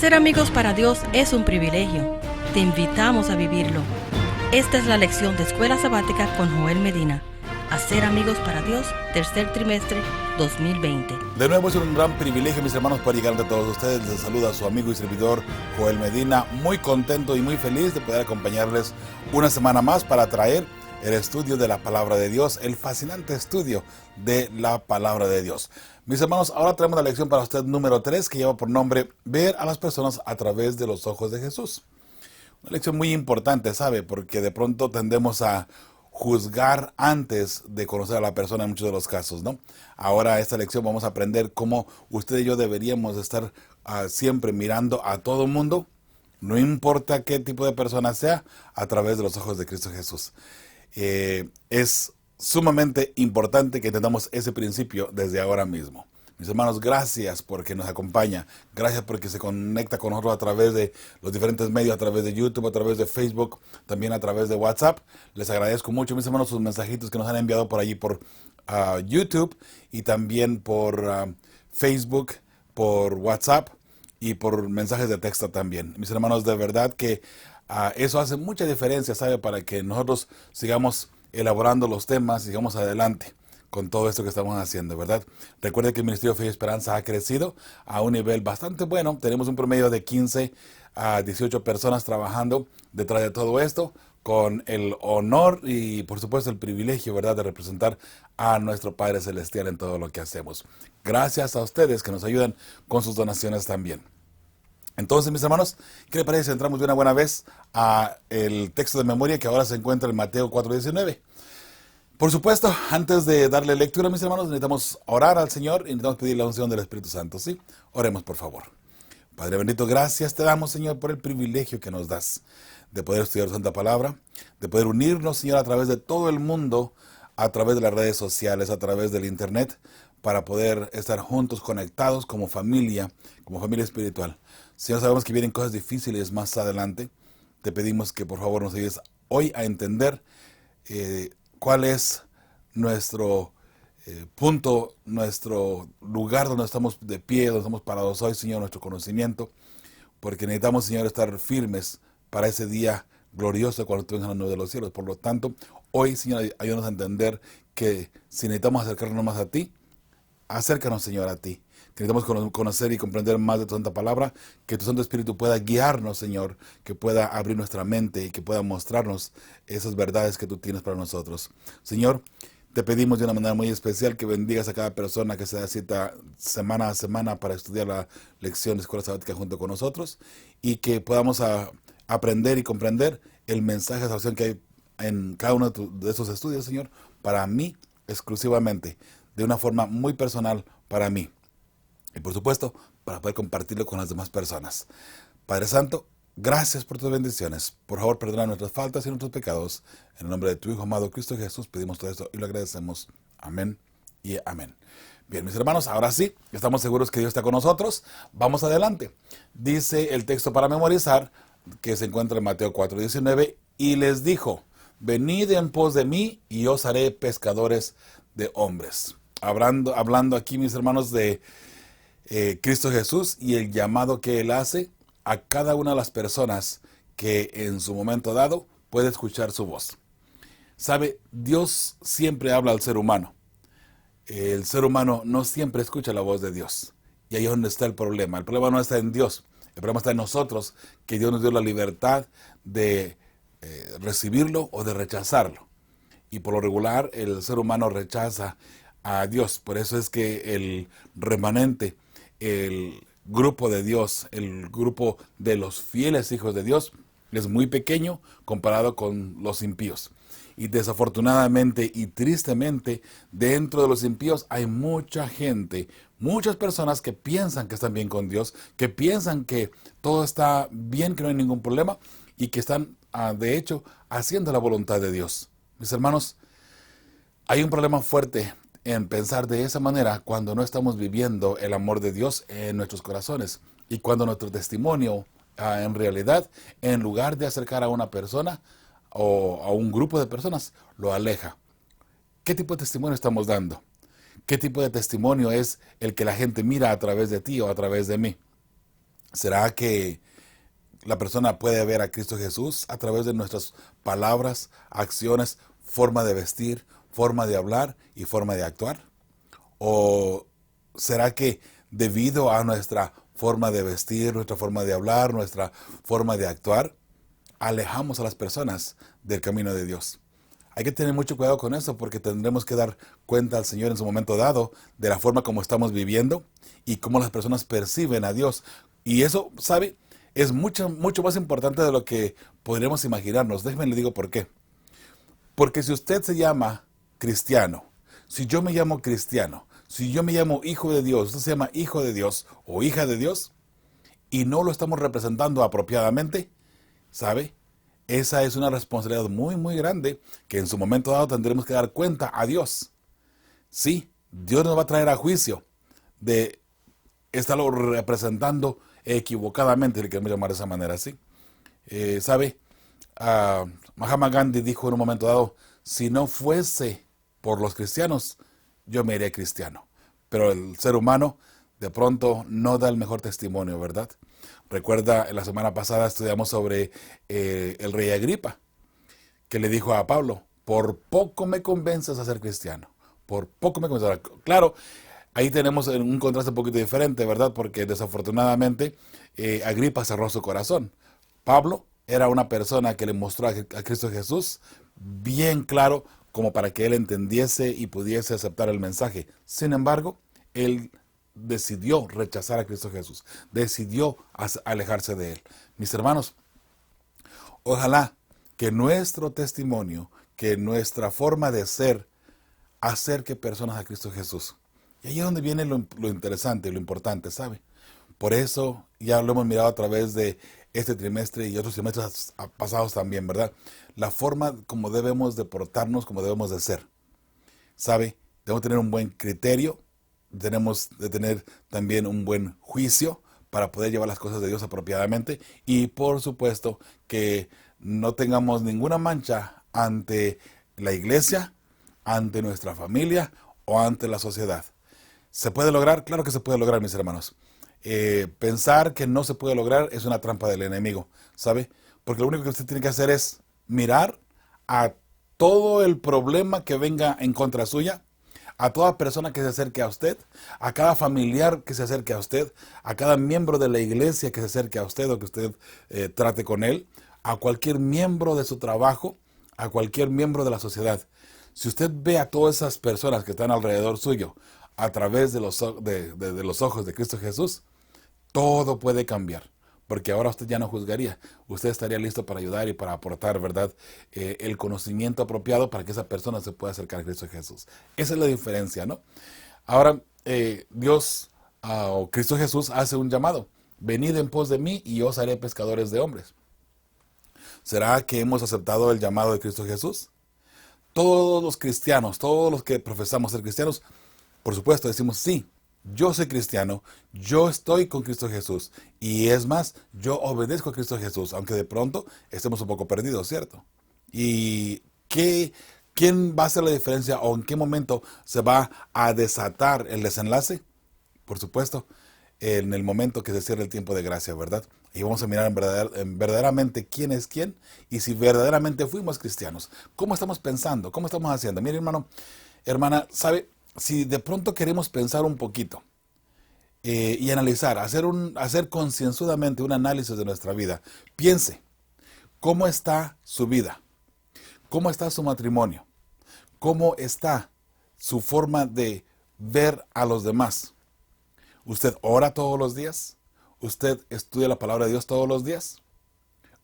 Hacer amigos para Dios es un privilegio. Te invitamos a vivirlo. Esta es la lección de Escuela Sabática con Joel Medina. Hacer amigos para Dios, tercer trimestre 2020. De nuevo es un gran privilegio, mis hermanos, para llegar a todos ustedes. Les saluda su amigo y servidor Joel Medina, muy contento y muy feliz de poder acompañarles una semana más para traer el estudio de la Palabra de Dios, el fascinante estudio de la Palabra de Dios. Mis hermanos, ahora traemos la lección para usted número 3, que lleva por nombre Ver a las personas a través de los ojos de Jesús. Una lección muy importante, ¿sabe? Porque de pronto tendemos a juzgar antes de conocer a la persona en muchos de los casos, ¿no? Ahora esta lección vamos a aprender cómo usted y yo deberíamos estar siempre mirando a todo mundo, no importa qué tipo de persona sea, a través de los ojos de Cristo Jesús. Es sumamente importante que entendamos ese principio desde ahora mismo. Mis hermanos, gracias porque nos acompaña, gracias porque se conecta con nosotros a través de los diferentes medios, a través de YouTube, a través de Facebook, también a través de WhatsApp. Les agradezco mucho, mis hermanos, sus mensajitos que nos han enviado por allí por YouTube y también por Facebook, por WhatsApp y por mensajes de texto también. Mis hermanos, de verdad que eso hace mucha diferencia, ¿sabe? Para que nosotros sigamos elaborando los temas, sigamos adelante con todo esto que estamos haciendo, ¿verdad? Recuerde que el Ministerio Fe y Esperanza ha crecido a un nivel bastante bueno. Tenemos un promedio de 15 a 18 personas trabajando detrás de todo esto, con el honor y, por supuesto, el privilegio, ¿verdad?, de representar a nuestro Padre Celestial en todo lo que hacemos. Gracias a ustedes que nos ayudan con sus donaciones también. Entonces, mis hermanos, ¿qué les parece si entramos de una buena vez a el texto de memoria que ahora se encuentra en Mateo 4:19? Por supuesto, antes de darle lectura, mis hermanos, necesitamos orar al Señor y necesitamos pedir la unción del Espíritu Santo, ¿sí? Oremos, por favor. Padre bendito, gracias te damos, Señor, por el privilegio que nos das de poder estudiar tu Santa Palabra, de poder unirnos, Señor, a través de todo el mundo, a través de las redes sociales, a través del Internet, para poder estar juntos, conectados como familia espiritual. Señor, sabemos que vienen cosas difíciles más adelante. Te pedimos que por favor nos ayudes hoy a entender cuál es nuestro punto, nuestro lugar donde estamos de pie, donde estamos parados hoy, Señor, nuestro conocimiento, porque necesitamos, Señor, estar firmes para ese día glorioso cuando tú vengas a la nube de los cielos. Por lo tanto, hoy, Señor, ayúdanos a entender que si necesitamos acercarnos más a ti, acércanos, Señor, a ti. Necesitamos conocer y comprender más de tu Santa Palabra, que tu Santo Espíritu pueda guiarnos, Señor, que pueda abrir nuestra mente y que pueda mostrarnos esas verdades que tú tienes para nosotros. Señor, te pedimos de una manera muy especial que bendigas a cada persona que se da cita semana a semana para estudiar la lección de Escuela Sabática junto con nosotros y que podamos aprender y comprender el mensaje de salvación que hay en cada uno de esos estudios, Señor, para mí exclusivamente, de una forma muy personal para mí. Y por supuesto, para poder compartirlo con las demás personas. Padre Santo, gracias por tus bendiciones. Por favor, perdona nuestras faltas y nuestros pecados. En el nombre de tu Hijo amado Cristo Jesús, pedimos todo esto y lo agradecemos. Amén y amén. Bien, mis hermanos, ahora sí, estamos seguros que Dios está con nosotros. Vamos adelante. Dice el texto para memorizar, que se encuentra en Mateo 4:19, y les dijo, venid en pos de mí y os haré pescadores de hombres. Hablando aquí, mis hermanos, de Cristo Jesús y el llamado que Él hace a cada una de las personas que en su momento dado puede escuchar su voz. Sabe, Dios siempre habla al ser humano. El ser humano no siempre escucha la voz de Dios. Y ahí es donde está el problema. El problema no está en Dios. El problema está en nosotros, que Dios nos dio la libertad de recibirlo o de rechazarlo. Y por lo regular, el ser humano rechaza a Dios. Por eso es que el remanente, el grupo de Dios, el grupo de los fieles hijos de Dios, es muy pequeño comparado con los impíos. Y desafortunadamente y tristemente, dentro de los impíos hay mucha gente, muchas personas que piensan que están bien con Dios, que piensan que todo está bien, que no hay ningún problema, y que están, de hecho, haciendo la voluntad de Dios. Mis hermanos, hay un problema fuerte en pensar de esa manera cuando no estamos viviendo el amor de Dios en nuestros corazones y cuando nuestro testimonio, en realidad, en lugar de acercar a una persona o a un grupo de personas, lo aleja. ¿Qué tipo de testimonio estamos dando? ¿Qué tipo de testimonio es el que la gente mira a través de ti o a través de mí? ¿Será que la persona puede ver a Cristo Jesús a través de nuestras palabras, acciones, forma de vestir, forma de hablar y forma de actuar? ¿O será que debido a nuestra forma de vestir, nuestra forma de hablar, nuestra forma de actuar, alejamos a las personas del camino de Dios? Hay que tener mucho cuidado con eso porque tendremos que dar cuenta al Señor en su momento dado de la forma como estamos viviendo y cómo las personas perciben a Dios. Y eso, ¿sabe? Es mucho, mucho más importante de lo que podríamos imaginarnos. Déjenme le digo por qué. Porque si usted se llama cristiano, si yo me llamo cristiano, si yo me llamo hijo de Dios, usted se llama hijo de Dios o hija de Dios, y no lo estamos representando apropiadamente, ¿sabe? Esa es una responsabilidad muy, muy grande que en su momento dado tendremos que dar cuenta a Dios. Sí, Dios nos va a traer a juicio de estarlo representando equivocadamente, le queremos llamar de esa manera, ¿sí? ¿Sabe? Mahatma Gandhi dijo en un momento dado, si no fuese por los cristianos, yo me iría cristiano. Pero el ser humano de pronto no da el mejor testimonio, ¿verdad? Recuerda, la semana pasada estudiamos sobre el rey Agripa, que le dijo a Pablo, por poco me convences a ser cristiano, por poco me convences. Claro, ahí tenemos un contraste un poquito diferente, ¿verdad? Porque desafortunadamente Agripa cerró su corazón. Pablo era una persona que le mostró a Cristo Jesús bien claro como para que él entendiese y pudiese aceptar el mensaje. Sin embargo, él decidió rechazar a Cristo Jesús, decidió alejarse de él. Mis hermanos, ojalá que nuestro testimonio, que nuestra forma de ser, acerque personas a Cristo Jesús. Y ahí es donde viene lo interesante, lo importante, ¿sabe? Por eso ya lo hemos mirado a través de este trimestre y otros trimestres pasados también, ¿verdad? La forma como debemos de portarnos, como debemos de ser. ¿Sabe? Debemos tener un buen criterio, tenemos de tener también un buen juicio para poder llevar las cosas de Dios apropiadamente y por supuesto que no tengamos ninguna mancha ante la iglesia, ante nuestra familia o ante la sociedad. ¿Se puede lograr? Claro que se puede lograr, mis hermanos. Pensar que no se puede lograr es una trampa del enemigo, ¿sabe? Porque lo único que usted tiene que hacer es mirar a todo el problema que venga en contra suya, a toda persona que se acerque a usted, a cada familiar que se acerque a usted, a cada miembro de la iglesia que se acerque a usted o que usted trate con él, a cualquier miembro de su trabajo, a cualquier miembro de la sociedad. Si usted ve a todas esas personas que están alrededor suyo a través de los ojos de Cristo Jesús, todo puede cambiar, porque ahora usted ya no juzgaría, usted estaría listo para ayudar y para aportar, ¿verdad? El conocimiento apropiado para que esa persona se pueda acercar a Cristo Jesús. Esa es la diferencia, ¿no? Ahora, Dios o Cristo Jesús hace un llamado, venid en pos de mí y yo os haré pescadores de hombres. ¿Será que hemos aceptado el llamado de Cristo Jesús? Todos los cristianos, todos los que profesamos ser cristianos, por supuesto decimos sí. Yo soy cristiano, yo estoy con Cristo Jesús y es más, yo obedezco a Cristo Jesús, aunque de pronto estemos un poco perdidos, ¿cierto? ¿Y quién va a hacer la diferencia o en qué momento se va a desatar el desenlace? Por supuesto, en el momento que se cierre el tiempo de gracia, ¿verdad? Y vamos a mirar verdaderamente quién es quién y si verdaderamente fuimos cristianos. ¿Cómo estamos pensando? ¿Cómo estamos haciendo? Mire, hermano, hermana, ¿sabe? Si de pronto queremos pensar un poquito y analizar, hacer concienzudamente un análisis de nuestra vida, piense, ¿cómo está su vida? ¿Cómo está su matrimonio? ¿Cómo está su forma de ver a los demás? ¿Usted ora todos los días? ¿Usted estudia la palabra de Dios todos los días?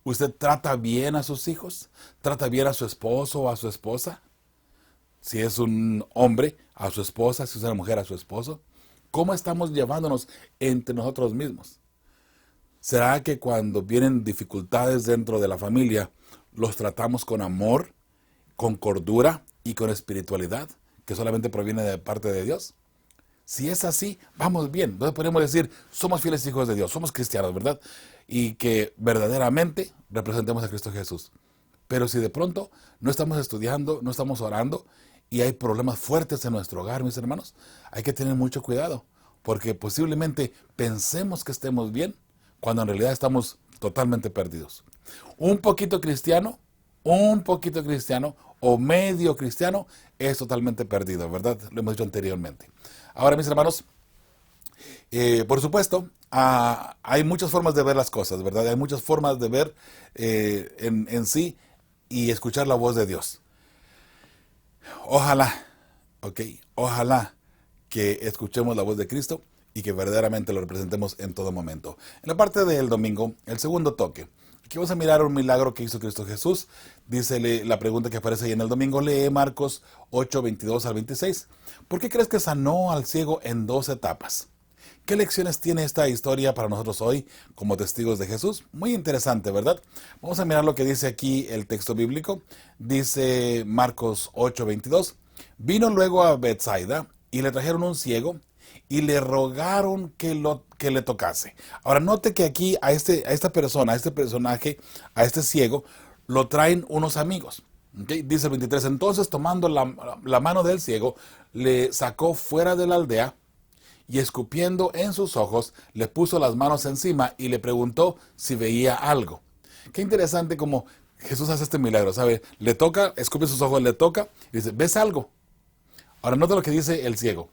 ¿Usted trata bien a sus hijos? ¿Trata bien a su esposo o a su esposa? Si es un hombre, a su esposa, si es una mujer, a su esposo. ¿Cómo estamos llevándonos entre nosotros mismos? ¿Será que cuando vienen dificultades dentro de la familia, los tratamos con amor, con cordura y con espiritualidad, que solamente proviene de parte de Dios? Si es así, vamos bien. Entonces podemos decir, somos fieles hijos de Dios, somos cristianos, ¿verdad? Y que verdaderamente representemos a Cristo Jesús. Pero si de pronto no estamos estudiando, no estamos orando, y hay problemas fuertes en nuestro hogar, mis hermanos, hay que tener mucho cuidado, porque posiblemente pensemos que estemos bien, cuando en realidad estamos totalmente perdidos. Un poquito cristiano o medio cristiano es totalmente perdido, ¿verdad? Lo hemos dicho anteriormente. Ahora, mis hermanos, por supuesto, hay muchas formas de ver las cosas, ¿verdad? Hay muchas formas de ver en sí y escuchar la voz de Dios. Ojalá, ok, ojalá que escuchemos la voz de Cristo y que verdaderamente lo representemos en todo momento. En la parte del domingo, el segundo toque. Aquí vamos a mirar un milagro que hizo Cristo Jesús. Dice la pregunta que aparece ahí en el domingo. Lee Marcos 8, 22 al 26. ¿Por qué crees que sanó al ciego en 2 etapas? ¿Qué lecciones tiene esta historia para nosotros hoy como testigos de Jesús? Muy interesante, ¿verdad? Vamos a mirar lo que dice aquí el texto bíblico. Dice Marcos 8, 22. Vino luego a Bethsaida y le trajeron un ciego y le rogaron que le tocase. Ahora note que aquí a esta persona, a este personaje, a este ciego, lo traen unos amigos. ¿Okay? Dice el 23, entonces tomando la mano del ciego, le sacó fuera de la aldea y escupiendo en sus ojos, le puso las manos encima y le preguntó si veía algo. Qué interesante como Jesús hace este milagro, ¿sabe? Le toca, escupe sus ojos, le toca y dice, ¿ves algo? Ahora nota lo que dice el ciego.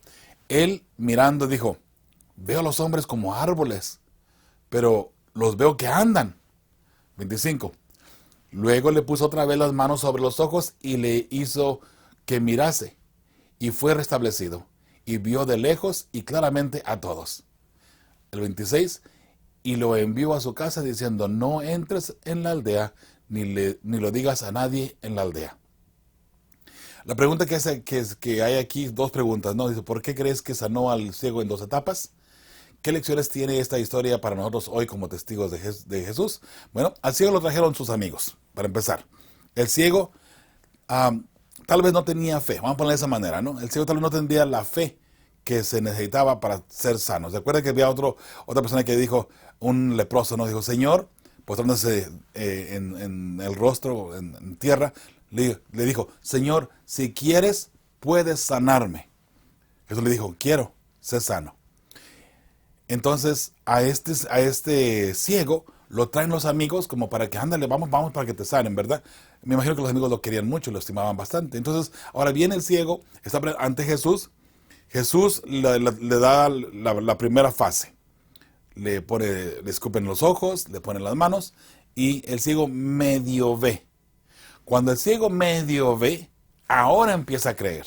Él mirando dijo, veo a los hombres como árboles, pero los veo que andan. 25. Luego le puso otra vez las manos sobre los ojos y le hizo que mirase, y fue restablecido, y vio de lejos y claramente a todos. El 26. Y lo envió a su casa diciendo, no entres en la aldea, ni lo digas a nadie en la aldea. La pregunta que hay aquí, 2 preguntas, ¿no? Dice, ¿por qué crees que sanó al ciego en 2 etapas? ¿Qué lecciones tiene esta historia para nosotros hoy como testigos de Jesús? Bueno, al ciego lo trajeron sus amigos, para empezar. El ciego tal vez no tenía fe, vamos a ponerlo de esa manera, ¿no? El ciego tal vez no tendría la fe que se necesitaba para ser sano. ¿Se acuerda que había otra persona que dijo, un leproso, ¿no? Dijo, Señor, postrándose en el rostro, en tierra, le dijo, Señor, si quieres, puedes sanarme. Jesús le dijo, quiero, sé sano. Entonces, a este ciego lo traen los amigos como para que, ándale, vamos para que te sanen, ¿verdad? Me imagino que los amigos lo querían mucho, lo estimaban bastante. Entonces, ahora viene el ciego, está ante Jesús. Jesús le da la primera fase. Le escupen los ojos, le ponen las manos y el ciego medio ve. Cuando el ciego medio ve, ahora empieza a creer.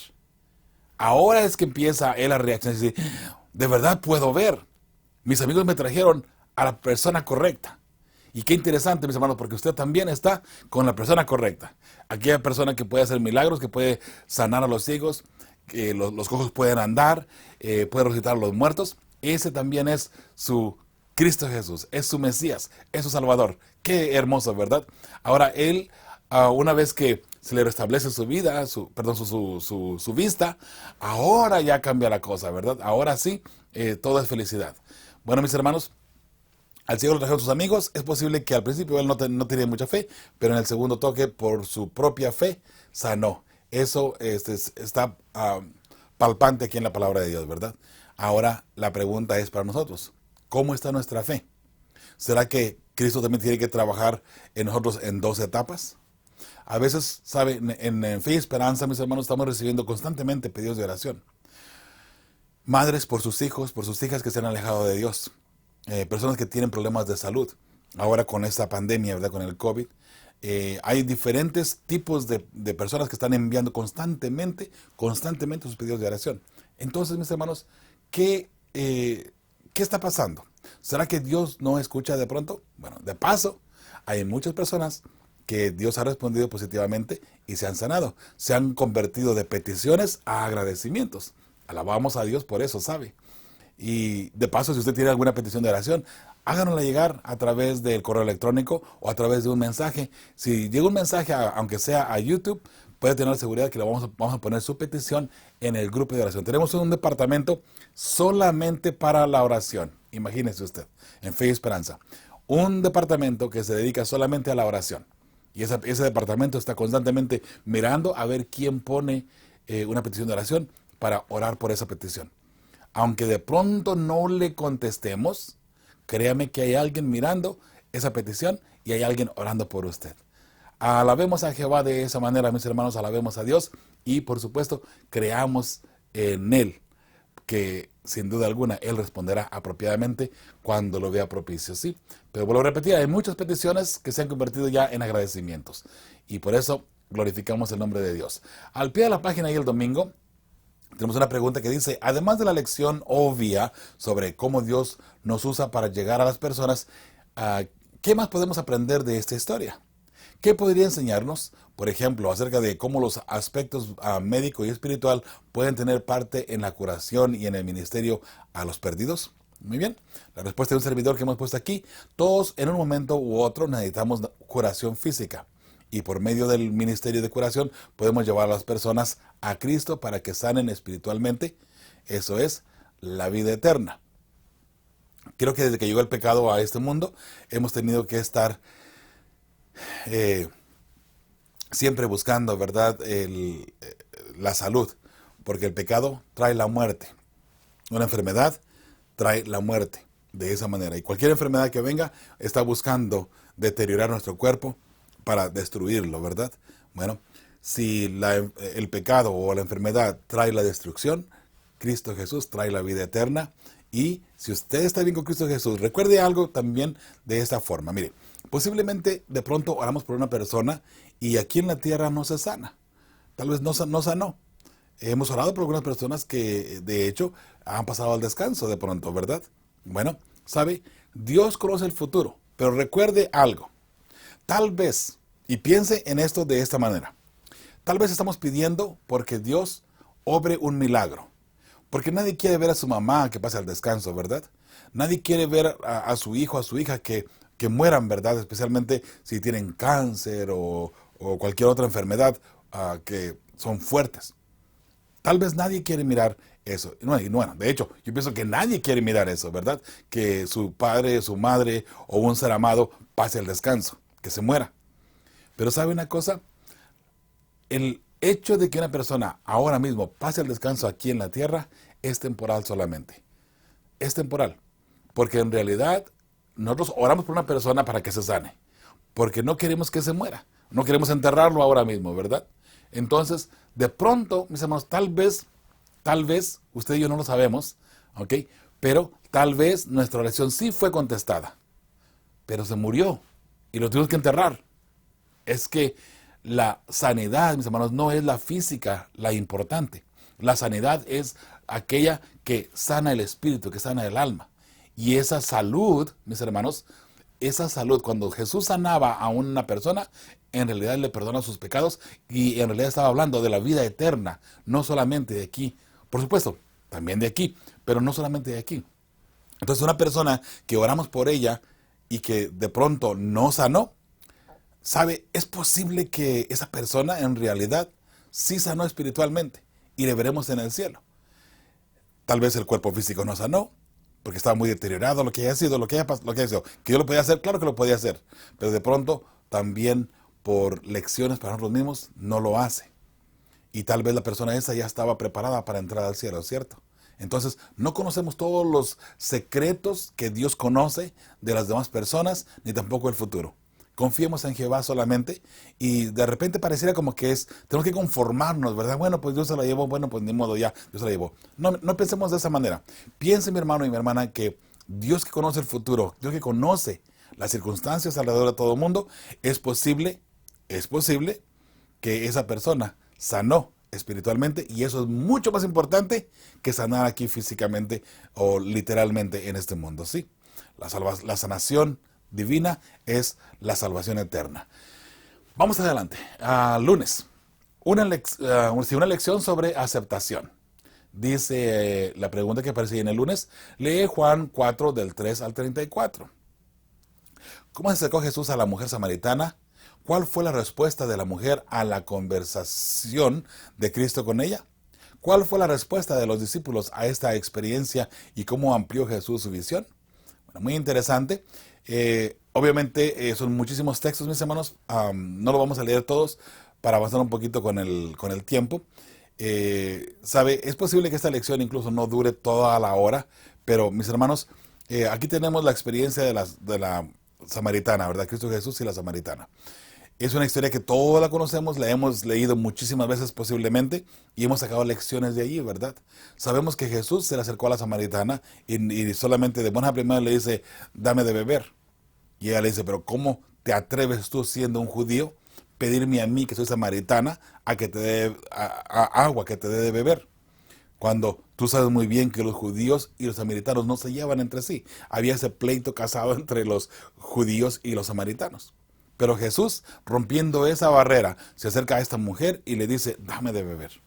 Ahora es que empieza él a reaccionar y decir, de verdad puedo ver. Mis amigos me trajeron a la persona correcta. Y qué interesante, mis hermanos, porque usted también está con la persona correcta. Aquella persona que puede hacer milagros, que puede sanar a los ciegos, que los cojos pueden andar, puede resucitar a los muertos. Ese también es su Cristo Jesús, es su Mesías, es su Salvador. Qué hermoso, ¿verdad? Ahora él, una vez que se le restablece su vida, su vista, ahora ya cambia la cosa, ¿verdad? Ahora sí, todo es felicidad. Bueno, mis hermanos, al ciego lo trajeron sus amigos. Es posible que al principio él no tenía mucha fe, pero en el segundo toque, por su propia fe, sanó. Eso está palpante aquí en la palabra de Dios, ¿verdad? Ahora la pregunta es para nosotros, ¿cómo está nuestra fe? ¿Será que Cristo también tiene que trabajar en nosotros en 2 etapas? A veces, ¿saben? En Fe y Esperanza, mis hermanos, estamos recibiendo constantemente pedidos de oración. Madres por sus hijos, por sus hijas que se han alejado de Dios. Personas que tienen problemas de salud. Ahora con esta pandemia, ¿verdad? Con el COVID. Hay diferentes tipos de personas que están enviando constantemente sus pedidos de oración. Entonces, mis hermanos, ¿qué está pasando? ¿Será que Dios no escucha de pronto? Bueno, de paso, hay muchas personas que Dios ha respondido positivamente y se han sanado. Se han convertido de peticiones a agradecimientos. Alabamos a Dios por eso, ¿sabe? Y de paso, si usted tiene alguna petición de oración, háganosla llegar a través del correo electrónico o a través de un mensaje. Si llega un mensaje, aunque sea a YouTube, puede tener la seguridad que vamos a poner su petición en el grupo de oración. Tenemos un departamento solamente para la oración. Imagínese usted, en Fe y Esperanza. Un departamento que se dedica solamente a la oración. Y ese departamento está constantemente mirando a ver quién pone una petición de oración para orar por esa petición. Aunque de pronto no le contestemos, créame que hay alguien mirando esa petición y hay alguien orando por usted. Alabemos a Jehová de esa manera, mis hermanos, alabemos a Dios y por supuesto creamos en Él, que sin duda alguna Él responderá apropiadamente cuando lo vea propicio, ¿sí? Pero vuelvo a repetir, hay muchas peticiones que se han convertido ya en agradecimientos y por eso glorificamos el nombre de Dios. Al pie de la página y el domingo tenemos una pregunta que dice, además de la lección obvia sobre cómo Dios nos usa para llegar a las personas, ¿qué más podemos aprender de esta historia? ¿Qué podría enseñarnos, por ejemplo, acerca de cómo los aspectos médico y espiritual pueden tener parte en la curación y en el ministerio a los perdidos? Muy bien, la respuesta de un servidor que hemos puesto aquí, todos en un momento u otro necesitamos curación física. Y por medio del ministerio de curación podemos llevar a las personas a Cristo para que sanen espiritualmente. Eso es la vida eterna. Creo que desde que llegó el pecado a este mundo hemos tenido que estar siempre buscando, ¿verdad?, la salud, porque el pecado trae la muerte. Una enfermedad trae la muerte de esa manera. Y cualquier enfermedad que venga está buscando deteriorar nuestro cuerpo para destruirlo, ¿verdad? Bueno, si el pecado o la enfermedad trae la destrucción, Cristo Jesús trae la vida eterna. Y si usted está bien con Cristo Jesús, recuerde algo también de esta forma. Mire, posiblemente de pronto oramos por una persona y aquí en la tierra no se sana. Tal vez no sanó. Hemos orado por algunas personas que de hecho han pasado al descanso de pronto, ¿verdad? Bueno, ¿sabe? Dios conoce el futuro, pero recuerde algo. Tal vez, y piense en esto de esta manera, tal vez estamos pidiendo porque Dios obre un milagro. Porque nadie quiere ver a su mamá que pase al descanso, ¿verdad? Nadie quiere ver a su hijo, a su hija que mueran, ¿verdad? Especialmente si tienen cáncer o cualquier otra enfermedad que son fuertes. Tal vez nadie quiere mirar eso. Bueno, de hecho, yo pienso que nadie quiere mirar eso, ¿verdad? Que su padre, su madre o un ser amado pase al descanso, que se muera. Pero ¿sabe una cosa? El hecho de que una persona ahora mismo pase al descanso aquí en la tierra es temporal solamente. Es temporal. Porque en realidad nosotros oramos por una persona para que se sane. Porque no queremos que se muera. No queremos enterrarlo ahora mismo, ¿verdad? Entonces, de pronto, mis hermanos, tal vez, usted y yo no lo sabemos, ¿ok? Pero tal vez nuestra oración sí fue contestada. Pero se murió y lo tuvimos que enterrar. Es que la sanidad, mis hermanos, no es la física la importante. La sanidad es aquella que sana el espíritu, que sana el alma. Y esa salud, mis hermanos, esa salud, cuando Jesús sanaba a una persona, en realidad le perdona sus pecados y en realidad estaba hablando de la vida eterna, no solamente de aquí. Por supuesto, también de aquí, pero no solamente de aquí. Entonces una persona que oramos por ella y que de pronto no sanó, ¿sabe? Es posible que esa persona en realidad sí sanó espiritualmente y le veremos en el cielo. Tal vez el cuerpo físico no sanó, porque estaba muy deteriorado, lo que haya sido, lo que haya sido. Que yo lo podía hacer, claro que lo podía hacer, pero de pronto también por lecciones para nosotros mismos no lo hace. Y tal vez la persona esa ya estaba preparada para entrar al cielo, ¿cierto? Entonces, no conocemos todos los secretos que Dios conoce de las demás personas, ni tampoco el futuro. Confiemos en Jehová solamente y de repente pareciera como que tenemos que conformarnos, ¿verdad? Bueno, pues Dios se la llevó, bueno, pues ni modo ya, Dios se la llevó. No pensemos de esa manera. Piense, mi hermano y mi hermana, que Dios que conoce el futuro, Dios que conoce las circunstancias alrededor de todo el mundo, es posible que esa persona sanó espiritualmente y eso es mucho más importante que sanar aquí físicamente o literalmente en este mundo, ¿sí? La sanación divina es la salvación eterna. Vamos adelante. Lunes. Una lección sobre aceptación. Dice la pregunta que aparece ahí en el lunes. Lee Juan 4 del 3 al 34. ¿Cómo se acercó Jesús a la mujer samaritana? ¿Cuál fue la respuesta de la mujer a la conversación de Cristo con ella? ¿Cuál fue la respuesta de los discípulos a esta experiencia y cómo amplió Jesús su visión? Bueno, muy interesante. Obviamente son muchísimos textos, mis hermanos. No lo vamos a leer todos para avanzar un poquito con el tiempo. ¿Sabe? Es posible que esta lección incluso no dure toda la hora, pero mis hermanos, Aquí tenemos la experiencia de la samaritana, ¿verdad? Cristo Jesús y la samaritana. Es una historia que todos la conocemos, la hemos leído muchísimas veces posiblemente y hemos sacado lecciones de allí, ¿verdad? Sabemos que Jesús se le acercó a la samaritana y solamente de buena primera le dice, dame de beber. Y ella le dice, pero ¿cómo te atreves tú siendo un judío pedirme a mí, que soy samaritana, a que te dé agua, que te dé de beber? Cuando tú sabes muy bien que los judíos y los samaritanos no se llevan entre sí. Había ese pleito casado entre los judíos y los samaritanos. Pero Jesús, rompiendo esa barrera, se acerca a esta mujer y le dice, dame de beber.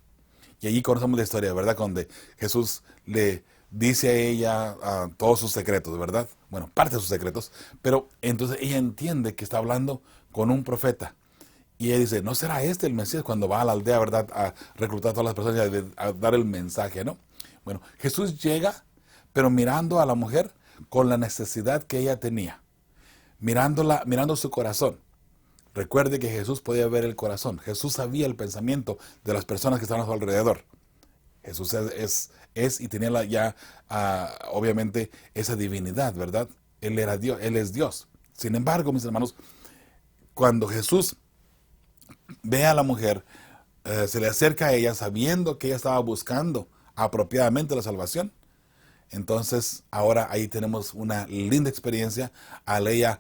Y allí conocemos la historia, ¿verdad? Donde Jesús le dice a ella todos sus secretos, ¿verdad? Bueno, parte de sus secretos. Pero entonces ella entiende que está hablando con un profeta. Y ella dice, ¿no será este el Mesías cuando va a la aldea, ¿verdad? A reclutar a todas las personas y a dar el mensaje, ¿no? Bueno, Jesús llega, pero mirando a la mujer con la necesidad que ella tenía. Mirando su corazón. Recuerde que Jesús podía ver el corazón. Jesús sabía el pensamiento de las personas que estaban a su alrededor. Jesús es y tenía obviamente esa divinidad, ¿verdad? Él era Dios, Él es Dios. Sin embargo, mis hermanos, cuando Jesús ve a la mujer, se le acerca a ella sabiendo que ella estaba buscando apropiadamente la salvación. Entonces, ahora ahí tenemos una linda experiencia al ella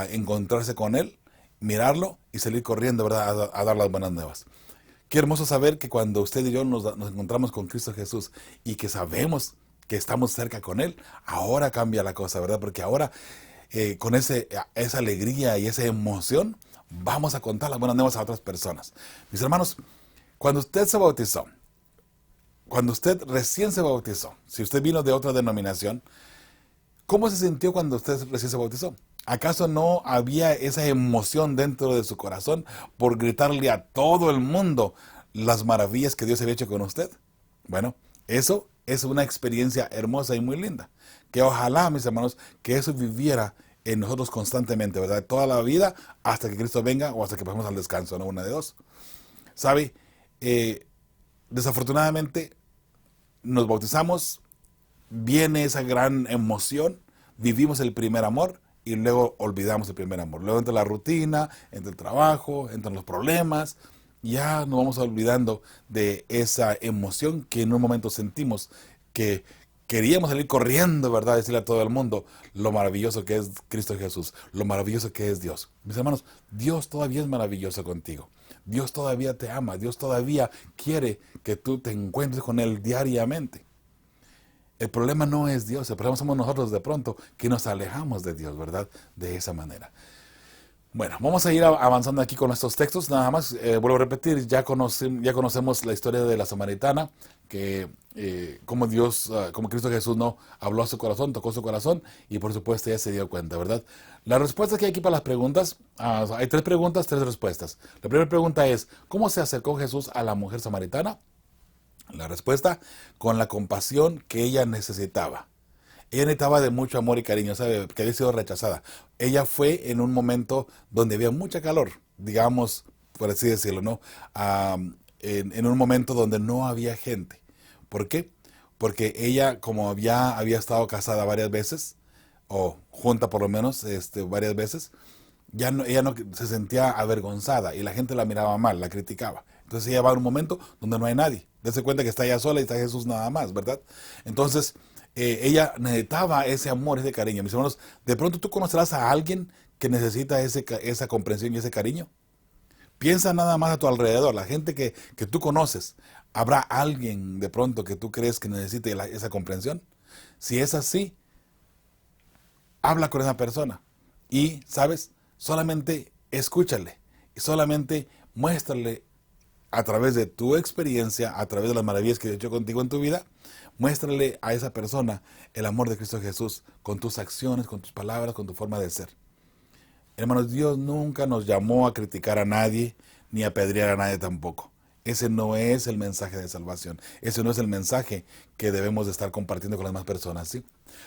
encontrarse con Él, mirarlo y salir corriendo, ¿verdad? A dar las buenas nuevas. Qué hermoso saber que cuando usted y yo nos encontramos con Cristo Jesús y que sabemos que estamos cerca con Él, ahora cambia la cosa, ¿verdad? Porque ahora con esa alegría y esa emoción vamos a contar las buenas nuevas a otras personas. Mis hermanos, cuando usted se bautizó, cuando usted recién se bautizó, si usted vino de otra denominación, ¿cómo se sintió cuando usted recién se bautizó? ¿Acaso no había esa emoción dentro de su corazón por gritarle a todo el mundo las maravillas que Dios había hecho con usted? Bueno, eso es una experiencia hermosa y muy linda. Que ojalá, mis hermanos, que eso viviera en nosotros constantemente, ¿verdad? Toda la vida hasta que Cristo venga o hasta que pasemos al descanso, ¿no? Una de dos. ¿Sabe? Desafortunadamente, nos bautizamos, viene esa gran emoción, vivimos el primer amor y luego olvidamos el primer amor. Luego entra la rutina, entra el trabajo, entran los problemas, ya nos vamos olvidando de esa emoción que en un momento sentimos, que queríamos salir corriendo, ¿verdad? Decirle a todo el mundo lo maravilloso que es Cristo Jesús, lo maravilloso que es Dios. Mis hermanos, Dios todavía es maravilloso contigo. Dios todavía te ama, Dios todavía quiere que tú te encuentres con Él diariamente. El problema no es Dios, el problema somos nosotros de pronto que nos alejamos de Dios, ¿verdad? De esa manera. Bueno, vamos a ir avanzando aquí con estos textos. Nada más, vuelvo a repetir, ya conocemos la historia de la samaritana, que como Cristo Jesús no habló a su corazón, tocó su corazón y por supuesto ella se dio cuenta, ¿verdad? La respuesta que hay aquí para las preguntas, hay 3 preguntas, 3 respuestas. La primera pregunta es, ¿cómo se acercó Jesús a la mujer samaritana? La respuesta, con la compasión que ella necesitaba. Ella necesitaba de mucho amor y cariño, ¿sabe? Que había sido rechazada. Ella fue en un momento donde había mucha calor, digamos, por así decirlo, ¿no? En un momento donde no había gente. ¿Por qué? Porque ella, como había estado casada varias veces, o junta por lo menos varias veces, ella no se sentía avergonzada y la gente la miraba mal, la criticaba. Entonces ella va a un momento donde no hay nadie. Dese cuenta que está ella sola y está Jesús nada más, ¿verdad? Entonces ella necesitaba ese amor, ese cariño. Mis hermanos, de pronto tú conocerás a alguien que necesita esa comprensión y ese cariño. Piensa nada más a tu alrededor, la gente que tú conoces. ¿Habrá alguien de pronto que tú crees que necesite esa comprensión? Si es así, habla con esa persona y, ¿sabes? Solamente escúchale y solamente muéstrale a través de tu experiencia, a través de las maravillas que he hecho contigo en tu vida, muéstrale a esa persona el amor de Cristo Jesús con tus acciones, con tus palabras, con tu forma de ser. Hermanos, Dios nunca nos llamó a criticar a nadie, ni a apedrear a nadie tampoco. Ese no es el mensaje de salvación. Ese no es el mensaje que debemos de estar compartiendo con las demás personas, ¿sí?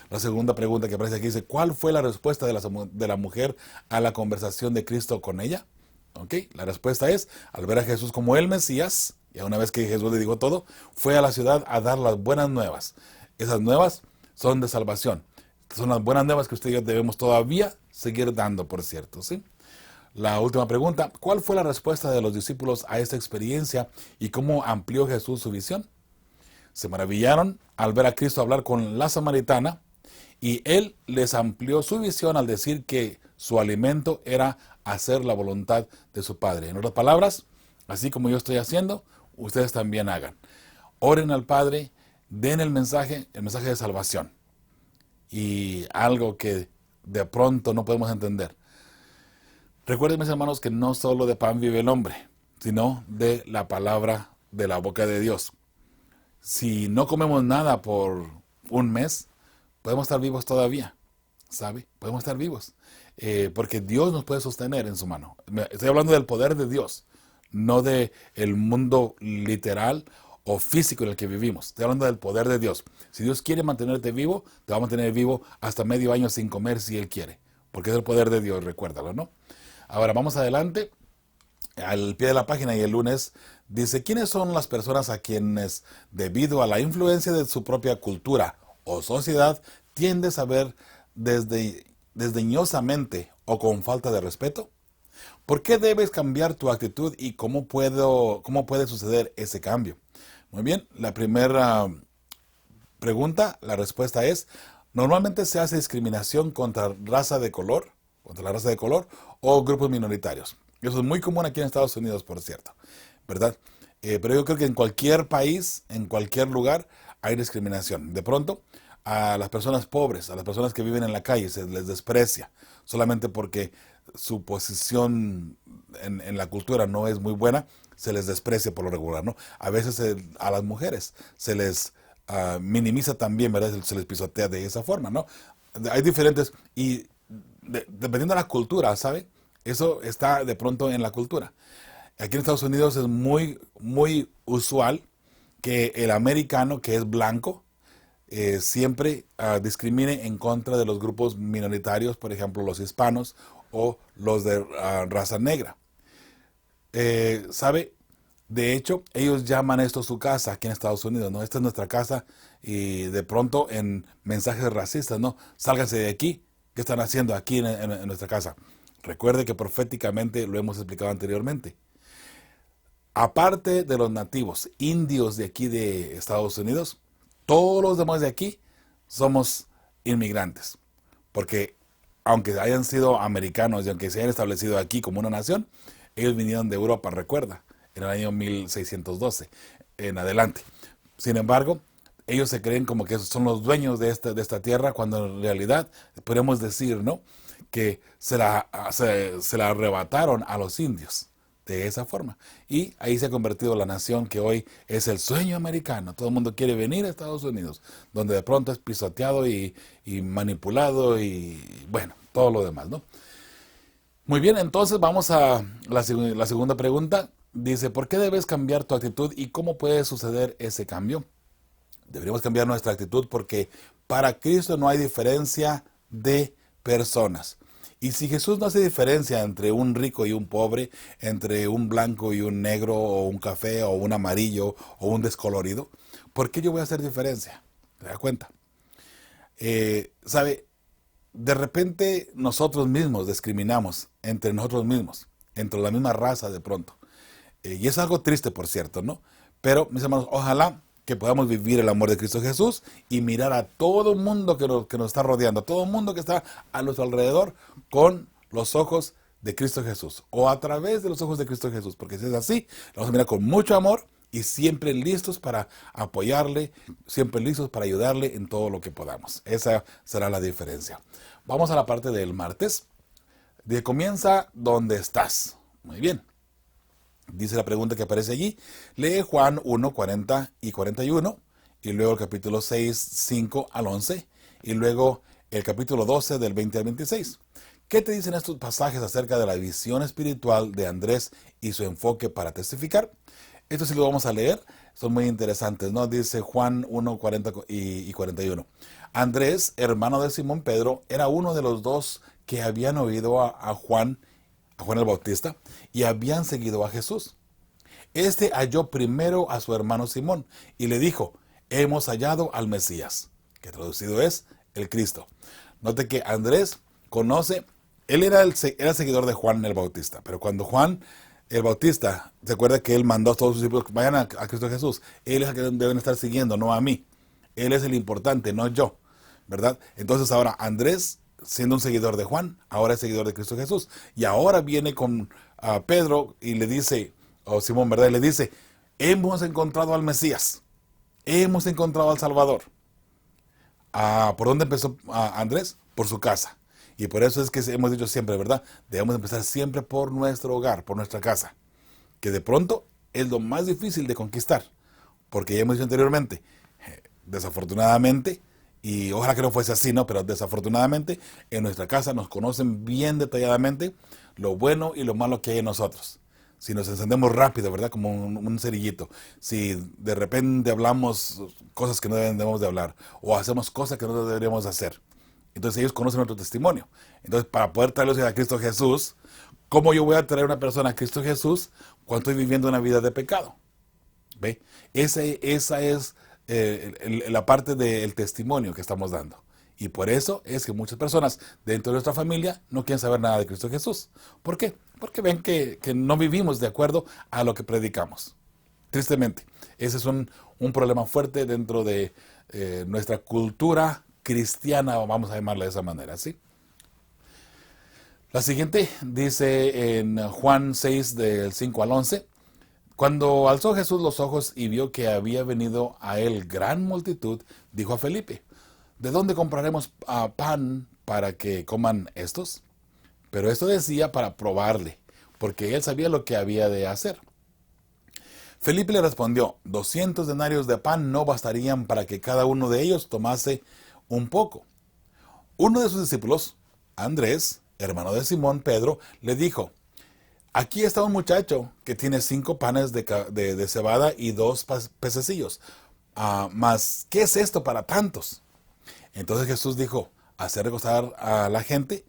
La segunda pregunta que aparece aquí dice, ¿cuál fue la respuesta de la mujer a la conversación de Cristo con ella? ¿Ok? La respuesta es, al ver a Jesús como el Mesías, y una vez que Jesús le dijo todo, fue a la ciudad a dar las buenas nuevas. Esas nuevas son de salvación. Son las buenas nuevas que usted y yo debemos todavía seguir dando, por cierto, ¿sí? La última pregunta, ¿cuál fue la respuesta de los discípulos a esta experiencia y cómo amplió Jesús su visión? Se maravillaron al ver a Cristo hablar con la samaritana y Él les amplió su visión al decir que su alimento era hacer la voluntad de su Padre. En otras palabras, así como yo estoy haciendo, ustedes también hagan. Oren al Padre, den el mensaje de salvación. Y algo que de pronto no podemos entender. Recuerden, mis hermanos, que no solo de pan vive el hombre, sino de la palabra de la boca de Dios. Si no comemos nada por un mes, podemos estar vivos todavía, ¿sabe? Podemos estar vivos, porque Dios nos puede sostener en su mano. Estoy hablando del poder de Dios, no del mundo literal o físico en el que vivimos. Estoy hablando del poder de Dios. Si Dios quiere mantenerte vivo, te va a mantener vivo hasta medio año sin comer si Él quiere, porque es el poder de Dios, recuérdalo, ¿no? Ahora vamos adelante, al pie de la página, y el lunes dice, ¿quiénes son las personas a quienes, debido a la influencia de su propia cultura o sociedad, tiendes a ver desdeñosamente o con falta de respeto? ¿Por qué debes cambiar tu actitud y cómo puede suceder ese cambio? Muy bien, la primera pregunta, la respuesta es, normalmente se hace discriminación contra la raza de color o grupos minoritarios. Eso es muy común aquí en Estados Unidos, por cierto, ¿verdad? Pero yo creo que en cualquier país, en cualquier lugar, hay discriminación. De pronto, a las personas pobres, a las personas que viven en la calle, se les desprecia solamente porque su posición en la cultura no es muy buena, se les desprecia por lo regular, ¿no? A veces a las mujeres se les minimiza también, ¿verdad? Se les pisotea de esa forma, ¿no? Hay diferentes, y dependiendo de la cultura, ¿sabe? Eso está de pronto en la cultura. Aquí en Estados Unidos es muy, muy usual que el americano, que es blanco, siempre discrimine en contra de los grupos minoritarios, por ejemplo, los hispanos o los de raza negra. ¿Sabe? De hecho, ellos llaman esto su casa aquí en Estados Unidos, ¿no? Esta es nuestra casa, y de pronto en mensajes racistas, ¿no? Sálganse de aquí. ¿Qué están haciendo aquí en nuestra casa? Recuerde que proféticamente lo hemos explicado anteriormente. Aparte de los nativos indios de aquí de Estados Unidos, todos los demás de aquí somos inmigrantes. Porque aunque hayan sido americanos y aunque se hayan establecido aquí como una nación, ellos vinieron de Europa, recuerda, en el año 1612 en adelante. Sin embargo, ellos se creen como que son los dueños de esta tierra, cuando en realidad podemos decir, ¿no?, que se la arrebataron a los indios de esa forma. Y ahí se ha convertido la nación que hoy es el sueño americano. Todo el mundo quiere venir a Estados Unidos, donde de pronto es pisoteado y manipulado y, bueno, todo lo demás, ¿no? Muy bien, entonces vamos a la segunda pregunta. Dice, ¿por qué debes cambiar tu actitud y cómo puede suceder ese cambio? Deberíamos cambiar nuestra actitud porque para Cristo no hay diferencia de personas. Y si Jesús no hace diferencia entre un rico y un pobre, entre un blanco y un negro, o un café, o un amarillo, o un descolorido, ¿por qué yo voy a hacer diferencia? ¿Te das cuenta? ¿Sabe? De repente nosotros mismos discriminamos entre nosotros mismos, entre la misma raza de pronto. Y es algo triste, por cierto, ¿no? Pero, mis hermanos, ojalá que podamos vivir el amor de Cristo Jesús y mirar a todo el mundo que nos está rodeando, a todo el mundo que está a nuestro alrededor, con los ojos de Cristo Jesús, o a través de los ojos de Cristo Jesús, porque si es así, lo vamos a mirar con mucho amor y siempre listos para apoyarle, siempre listos para ayudarle en todo lo que podamos. Esa será la diferencia. Vamos a la parte del martes. Comienza donde estás. Muy bien. Dice la pregunta que aparece allí. Lee Juan 1, 40 y 41, y luego el capítulo 6, 5 al 11, y luego el capítulo 12 del 20 al 26. ¿Qué te dicen estos pasajes acerca de la visión espiritual de Andrés y su enfoque para testificar? Esto sí lo vamos a leer, son muy interesantes, ¿no? Dice Juan 1, 40 y 41. Andrés, hermano de Simón Pedro, era uno de los dos que habían oído a Juan el Bautista, y habían seguido a Jesús. Este halló primero a su hermano Simón y le dijo, hemos hallado al Mesías, que traducido es el Cristo. Note que Andrés conoce, él era seguidor de Juan el Bautista, pero cuando Juan el Bautista, se acuerda que él mandó a todos sus discípulos, vayan a Cristo Jesús, él es el que deben estar siguiendo, no a mí. Él es el importante, no yo, ¿verdad? Entonces ahora Andrés, siendo un seguidor de Juan, ahora es seguidor de Cristo Jesús. Y ahora viene con Pedro y le dice, o Simón, ¿verdad? Y le dice, hemos encontrado al Mesías, hemos encontrado al Salvador. ¿Por dónde empezó Andrés? Por su casa. Y por eso es que hemos dicho siempre, ¿verdad? Debemos empezar siempre por nuestro hogar, por nuestra casa. Que de pronto es lo más difícil de conquistar. Porque ya hemos dicho anteriormente, desafortunadamente, y ojalá que no fuese así, ¿no? Pero desafortunadamente en nuestra casa nos conocen bien detalladamente lo bueno y lo malo que hay en nosotros. Si nos encendemos rápido, ¿verdad? Como un cerillito. Si de repente hablamos cosas que no debemos de hablar o hacemos cosas que no deberíamos hacer. Entonces ellos conocen nuestro testimonio. Entonces para poder traerlos a Cristo Jesús, ¿cómo yo voy a traer a una persona a Cristo Jesús cuando estoy viviendo una vida de pecado? ¿Ve? Esa es la parte del testimonio que estamos dando. Y por eso es que muchas personas dentro de nuestra familia no quieren saber nada de Cristo Jesús. ¿Por qué? Porque ven que no vivimos de acuerdo a lo que predicamos. Tristemente, ese es un problema fuerte dentro de nuestra cultura cristiana, vamos a llamarla de esa manera, ¿sí? La siguiente dice en Juan 6, del 5 al 11, cuando alzó Jesús los ojos y vio que había venido a él gran multitud, dijo a Felipe, ¿de dónde compraremos pan para que coman estos? Pero esto decía para probarle, porque él sabía lo que había de hacer. Felipe le respondió, 200 denarios de pan no bastarían para que cada uno de ellos tomase un poco. Uno de sus discípulos, Andrés, hermano de Simón Pedro, le dijo, aquí está un muchacho que tiene 5 panes de cebada y 2 pececillos. Mas, ¿qué es esto para tantos? Entonces Jesús dijo, hacer recostar a la gente,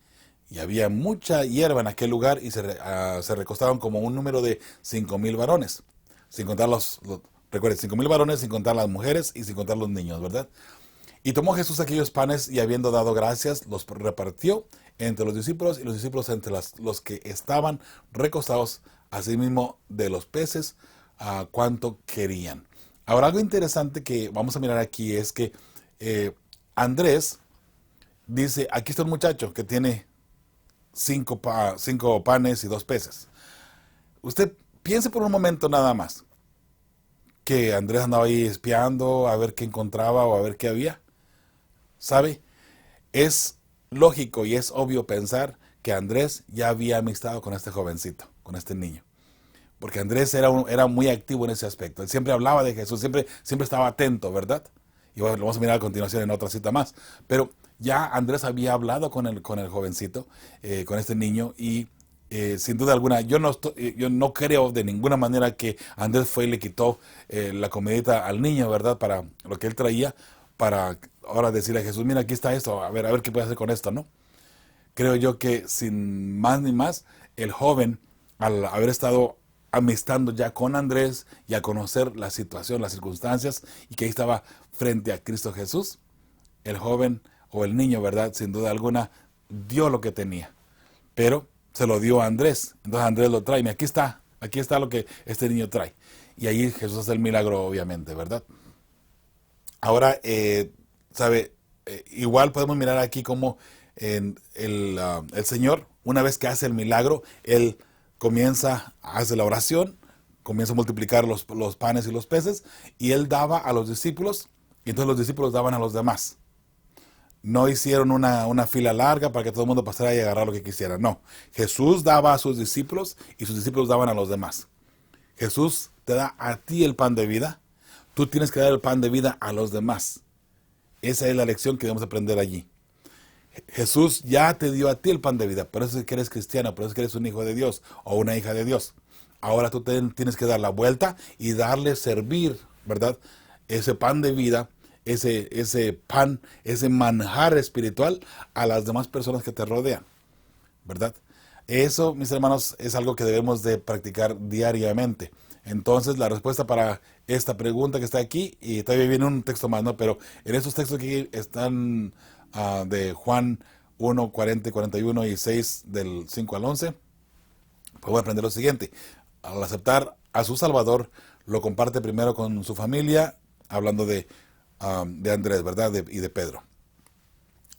y había mucha hierba en aquel lugar, y se recostaron como un número de 5,000 varones, sin contar recuerden, 5,000 varones, sin contar las mujeres y sin contar los niños, ¿verdad? Y tomó Jesús aquellos panes, y habiendo dado gracias, los repartió entre los discípulos, y los discípulos entre los que estaban recostados, asimismo de los peces, a cuanto querían. Ahora, algo interesante que vamos a mirar aquí es que Andrés dice, aquí está un muchacho que tiene 5 panes y 2 peces. Usted piense por un momento nada más que Andrés andaba ahí espiando a ver qué encontraba o a ver qué había. ¿Sabe? Es lógico y es obvio pensar que Andrés ya había amistado con este jovencito, con este niño. Porque Andrés era muy activo en ese aspecto. Él siempre hablaba de Jesús, siempre estaba atento, ¿verdad? Y bueno, lo vamos a mirar a continuación en otra cita más. Pero ya Andrés había hablado con el jovencito, con este niño, y sin duda alguna, yo no creo de ninguna manera que Andrés fue y le quitó la comidita al niño, ¿verdad? Para lo que él traía, para ahora decirle a Jesús, mira, aquí está esto, a ver qué puede hacer con esto, ¿no? Creo yo que sin más ni más, el joven, al haber estado amistando ya con Andrés y a conocer la situación, las circunstancias, y que ahí estaba frente a Cristo Jesús, el joven o el niño, ¿verdad? Sin duda alguna, dio lo que tenía, pero se lo dio a Andrés. Entonces Andrés lo trae, y aquí está lo que este niño trae. Y ahí Jesús hace el milagro, obviamente, ¿verdad? Ahora, igual podemos mirar aquí como el Señor, una vez que hace el milagro, Él hace la oración, comienza a multiplicar los panes y los peces, y Él daba a los discípulos, y entonces los discípulos daban a los demás. No hicieron una fila larga para que todo el mundo pasara y agarrara lo que quisiera. No, Jesús daba a sus discípulos, y sus discípulos daban a los demás. Jesús te da a ti el pan de vida, tú tienes que dar el pan de vida a los demás. Esa es la lección que debemos aprender allí. Jesús ya te dio a ti el pan de vida, por eso es que eres cristiano, por eso es que eres un hijo de Dios o una hija de Dios. Ahora tú tienes que dar la vuelta y darle servir, ¿verdad? Ese pan de vida, ese pan, ese manjar espiritual a las demás personas que te rodean, ¿verdad? Eso, mis hermanos, es algo que debemos de practicar diariamente. Entonces, la respuesta para esta pregunta que está aquí, y todavía viene un texto más, ¿no? Pero en estos textos que están de Juan 1, 40 y 41 y 6 del 5 al 11, podemos aprender lo siguiente. Al aceptar a su Salvador, lo comparte primero con su familia, hablando de Andrés, ¿verdad? Y de Pedro.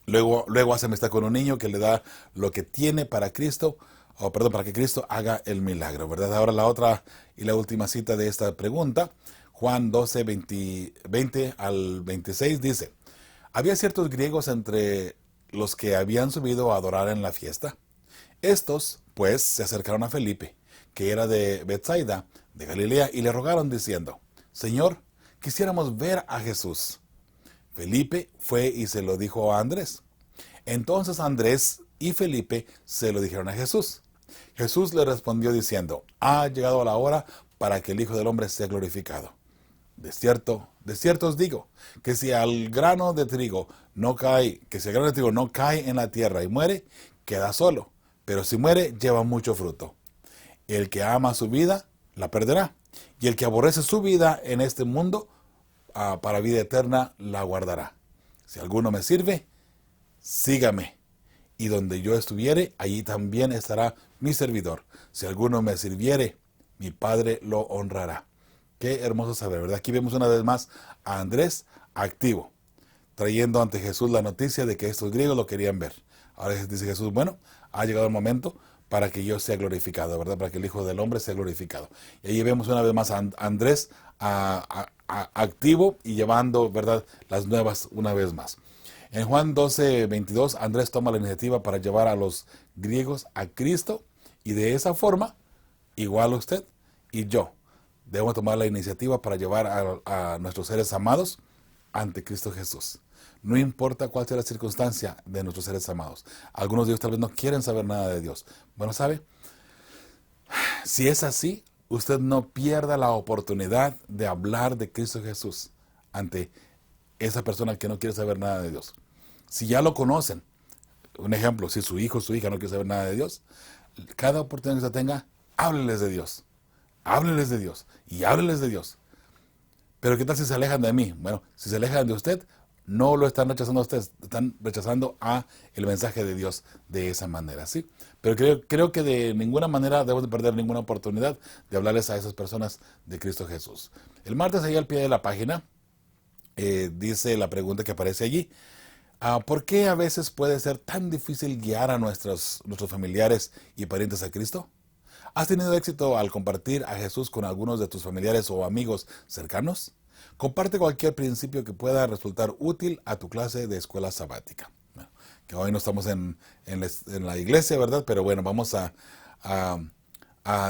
Luego hace amistad con un niño que le da lo que tiene para Cristo, para que Cristo haga el milagro, ¿verdad? Ahora la otra y la última cita de esta pregunta, Juan 12, 20 al 26, dice: había ciertos griegos entre los que habían subido a adorar en la fiesta. Estos, pues, se acercaron a Felipe, que era de Betsaida, de Galilea, y le rogaron diciendo: Señor, quisiéramos ver a Jesús. Felipe fue y se lo dijo a Andrés. Entonces Andrés y Felipe se lo dijeron a Jesús. Jesús le respondió diciendo: ha llegado la hora para que el Hijo del Hombre sea glorificado. De cierto os digo, que si el grano de trigo no cae en la tierra y muere, queda solo. Pero si muere, lleva mucho fruto. El que ama su vida, la perderá. Y el que aborrece su vida en este mundo, para vida eterna, la guardará. Si alguno me sirve, sígame. Y donde yo estuviere, allí también estará mi servidor. Si alguno me sirviere, mi Padre lo honrará. Qué hermoso saber, ¿verdad? Aquí vemos una vez más a Andrés activo, trayendo ante Jesús la noticia de que estos griegos lo querían ver. Ahora dice Jesús: bueno, ha llegado el momento para que yo sea glorificado, ¿verdad? Para que el Hijo del Hombre sea glorificado. Y ahí vemos una vez más a Andrés activo y llevando, ¿verdad?, las nuevas una vez más. En Juan 12, 22, Andrés toma la iniciativa para llevar a los griegos a Cristo, y de esa forma, igual usted y yo, debemos tomar la iniciativa para llevar a nuestros seres amados ante Cristo Jesús. No importa cuál sea la circunstancia de nuestros seres amados. Algunos de ellos tal vez no quieren saber nada de Dios. Bueno, ¿sabe? Si es así, usted no pierda la oportunidad de hablar de Cristo Jesús ante esa persona que no quiere saber nada de Dios. Si ya lo conocen, un ejemplo, si su hijo o su hija no quiere saber nada de Dios, cada oportunidad que usted tenga, hábleles de Dios. Hábleles de Dios y hábleles de Dios. Pero ¿qué tal si se alejan de mí? Bueno, si se alejan de usted, no lo están rechazando a usted, están rechazando el mensaje de Dios de esa manera, ¿sí? Pero creo que de ninguna manera debemos de perder ninguna oportunidad de hablarles a esas personas de Cristo Jesús. El martes, ahí al pie de la página, dice la pregunta que aparece allí: ¿por qué a veces puede ser tan difícil guiar a nuestros familiares y parientes a Cristo? ¿Has tenido éxito al compartir a Jesús con algunos de tus familiares o amigos cercanos? Comparte cualquier principio que pueda resultar útil a tu clase de escuela sabática. Bueno, que hoy no estamos en la iglesia, ¿verdad? Pero bueno, vamos a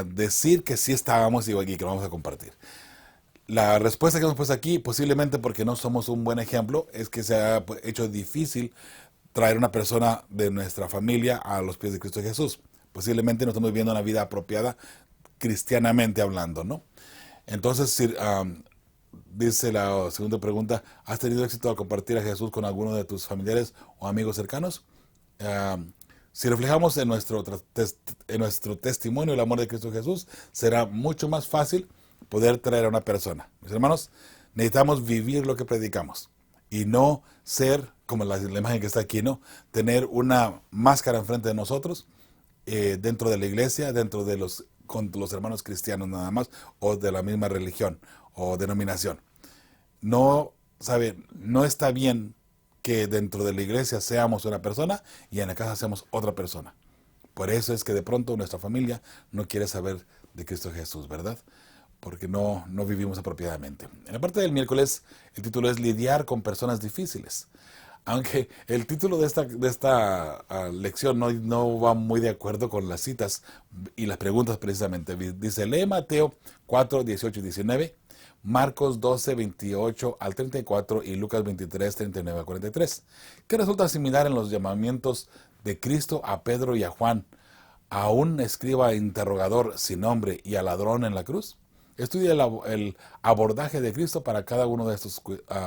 decir que sí estábamos y que lo vamos a compartir. La respuesta que hemos puesto aquí, posiblemente porque no somos un buen ejemplo, es que se ha hecho difícil traer una persona de nuestra familia a los pies de Cristo Jesús. Posiblemente no estamos viviendo una vida apropiada cristianamente hablando, ¿no? Entonces, dice la segunda pregunta: ¿has tenido éxito al compartir a Jesús con alguno de tus familiares o amigos cercanos? Si reflejamos en nuestro testimonio el amor de Cristo Jesús, será mucho más fácil poder traer a una persona. Mis hermanos, necesitamos vivir lo que predicamos y no ser como la imagen que está aquí, ¿no? Tener una máscara enfrente de nosotros, dentro de la iglesia, con los hermanos cristianos nada más, o de la misma religión o denominación. No está bien que dentro de la iglesia seamos una persona y en la casa seamos otra persona. Por eso es que de pronto nuestra familia no quiere saber de Cristo Jesús, ¿verdad? Porque no vivimos apropiadamente. En la parte del miércoles, el título es Lidiar con personas difíciles. Aunque el título de esta lección no va muy de acuerdo con las citas y las preguntas precisamente. Dice: lee Mateo 4, 18 y 19, Marcos 12, 28 al 34 y Lucas 23, 39 al 43. Que resulta similar en los llamamientos de Cristo a Pedro y a Juan, a un escriba interrogador sin nombre y al ladrón en la cruz. Estudia el abordaje de Cristo para cada uno de estos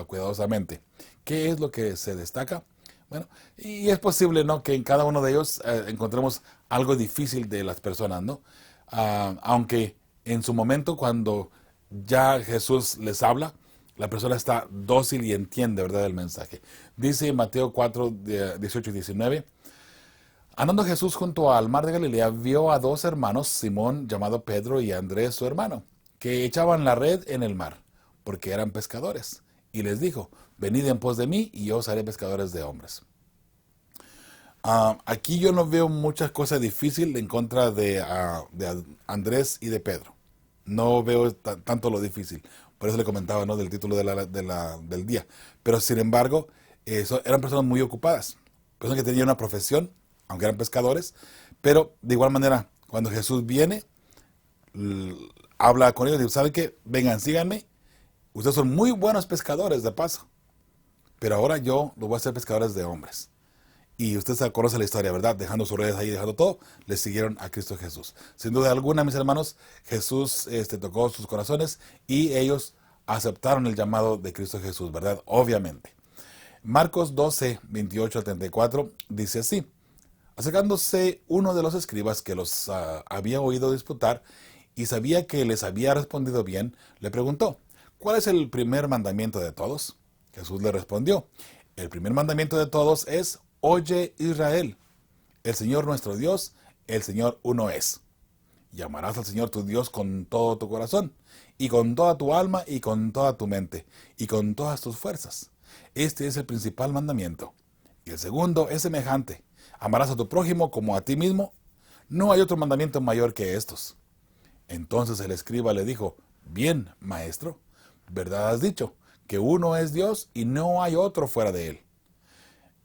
cuidadosamente. ¿Qué es lo que se destaca? Bueno, y es posible, ¿no?, que en cada uno de ellos encontremos algo difícil de las personas, ¿no? Aunque en su momento, cuando ya Jesús les habla, la persona está dócil y entiende, ¿verdad?, el mensaje. Dice en Mateo 4, 18 y 19, andando Jesús junto al mar de Galilea, vio a dos hermanos, Simón llamado Pedro y Andrés su hermano, que echaban la red en el mar, porque eran pescadores. Y les dijo, venid en pos de mí, y yo os haré pescadores de hombres. Aquí yo no veo muchas cosas difíciles en contra de Andrés y de Pedro. No veo tanto lo difícil. Por eso le comentaba, ¿no?, del título del día. Pero sin embargo, eran personas muy ocupadas. Personas que tenían una profesión, aunque eran pescadores. Pero de igual manera, cuando Jesús viene, habla con ellos y dice, ¿saben qué? Vengan, síganme. Ustedes son muy buenos pescadores, de paso. Pero ahora yo los voy a hacer pescadores de hombres. Y usted se conoce la historia, ¿verdad? Dejando sus redes ahí, dejando todo, le siguieron a Cristo Jesús. Sin duda alguna, mis hermanos, Jesús tocó sus corazones y ellos aceptaron el llamado de Cristo Jesús, ¿verdad? Obviamente. Marcos 12, 28 al 34 dice así. Acercándose uno de los escribas que los había oído disputar y sabía que les había respondido bien, le preguntó, ¿cuál es el primer mandamiento de todos? Jesús le respondió, el primer mandamiento de todos es, oye Israel, el Señor nuestro Dios, el Señor uno es. Y amarás al Señor tu Dios con todo tu corazón, y con toda tu alma, y con toda tu mente, y con todas tus fuerzas. Este es el principal mandamiento. Y el segundo es semejante. Amarás a tu prójimo como a ti mismo. No hay otro mandamiento mayor que estos. Entonces el escriba le dijo, bien, maestro, verdad has dicho, que uno es Dios y no hay otro fuera de él.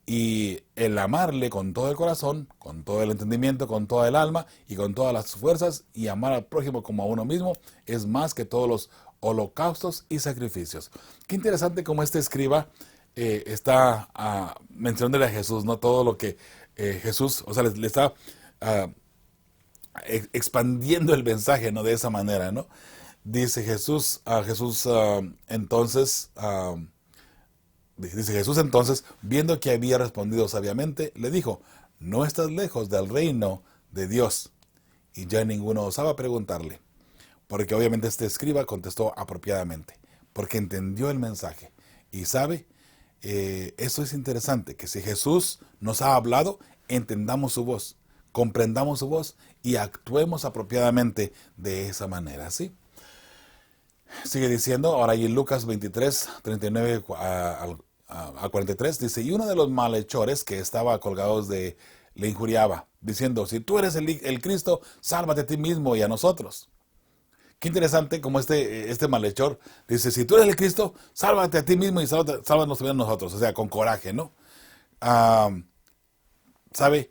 Y el amarle con todo el corazón, con todo el entendimiento, con toda el alma y con todas las fuerzas y amar al prójimo como a uno mismo es más que todos los holocaustos y sacrificios. Qué interesante cómo este escriba está mencionándole a Jesús, ¿no? Todo lo que Jesús, o sea, le está expandiendo el mensaje, ¿no? De esa manera, ¿no? Dice Jesús, Dice Jesús entonces, viendo que había respondido sabiamente, le dijo, no estás lejos del reino de Dios. Y ya ninguno osaba preguntarle, porque obviamente este escriba contestó apropiadamente, porque entendió el mensaje. Y sabe, eso es interesante, que si Jesús nos ha hablado, entendamos su voz, comprendamos su voz y actuemos apropiadamente de esa manera, ¿sí? Sigue diciendo, ahora ahí en Lucas 23, 39 a 43, dice, y uno de los malhechores que estaba colgados le injuriaba, diciendo, si tú eres el Cristo, sálvate a ti mismo y a nosotros. Qué interesante como este malhechor dice, si tú eres el Cristo, sálvate a ti mismo y sálvanos también a nosotros, o sea, con coraje, ¿no? ¿Sabe?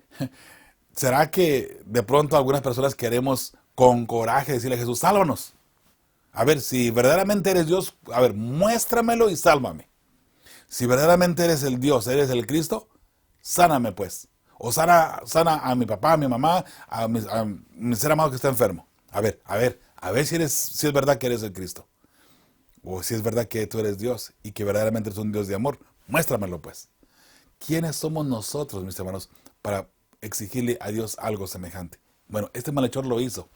¿Será que de pronto algunas personas queremos con coraje decirle a Jesús, sálvanos? A ver, si verdaderamente eres Dios, a ver, muéstramelo y sálvame. Si verdaderamente eres el Dios, eres el Cristo, sáname pues. O sana a mi papá, a mi mamá, a mi ser amado que está enfermo. A ver si es verdad que eres el Cristo. O si es verdad que tú eres Dios y que verdaderamente eres un Dios de amor. Muéstramelo pues. ¿Quiénes somos nosotros, mis hermanos, para exigirle a Dios algo semejante? Bueno, este malhechor lo hizo.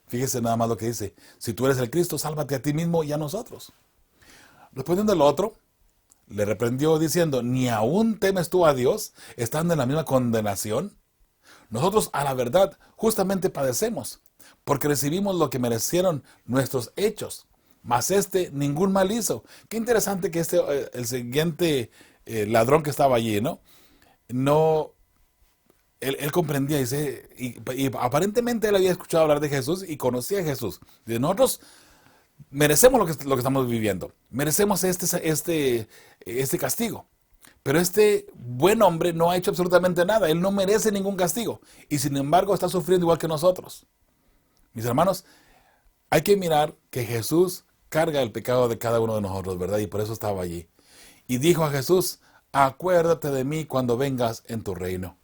Fíjese nada más lo que dice. Si tú eres el Cristo, sálvate a ti mismo y a nosotros. Respondiendo al otro, le reprendió diciendo, ¿ni aún temes tú a Dios, estando en la misma condenación? Nosotros, a la verdad, justamente padecemos, porque recibimos lo que merecieron nuestros hechos. Mas ningún mal hizo. Qué interesante que el siguiente ladrón que estaba allí, ¿no? Él comprendía, dice, y aparentemente él había escuchado hablar de Jesús y conocía a Jesús. De nosotros merecemos lo que estamos viviendo, merecemos este castigo. Pero este buen hombre no ha hecho absolutamente nada, él no merece ningún castigo y sin embargo está sufriendo igual que nosotros. Mis hermanos, hay que mirar que Jesús carga el pecado de cada uno de nosotros, ¿verdad? Y por eso estaba allí. Y dijo a Jesús, acuérdate de mí cuando vengas en tu reino.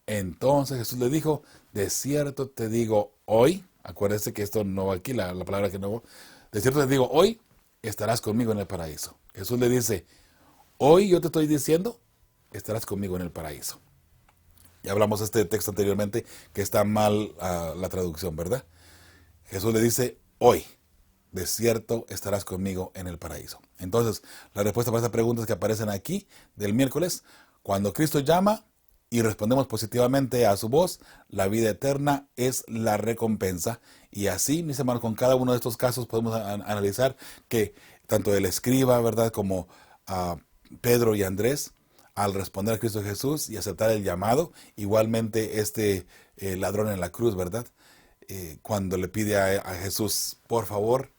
Entonces Jesús le dijo, de cierto te digo hoy, acuérdese que esto no va aquí, la palabra que no, de cierto te digo hoy, estarás conmigo en el paraíso. Jesús le dice, hoy yo te estoy diciendo, estarás conmigo en el paraíso. Ya hablamos de este texto anteriormente, que está mal la traducción, ¿verdad? Jesús le dice, hoy. de cierto estarás conmigo en el paraíso. Entonces, la respuesta para estas preguntas que aparecen aquí del miércoles, cuando Cristo llama y respondemos positivamente a su voz, la vida eterna es la recompensa. Y así, mis hermanos, con cada uno de estos casos podemos analizar que tanto el escriba, ¿verdad?, como Pedro y Andrés, al responder a Cristo Jesús y aceptar el llamado, igualmente este ladrón en la cruz, ¿verdad? Cuando le pide a Jesús, por favor,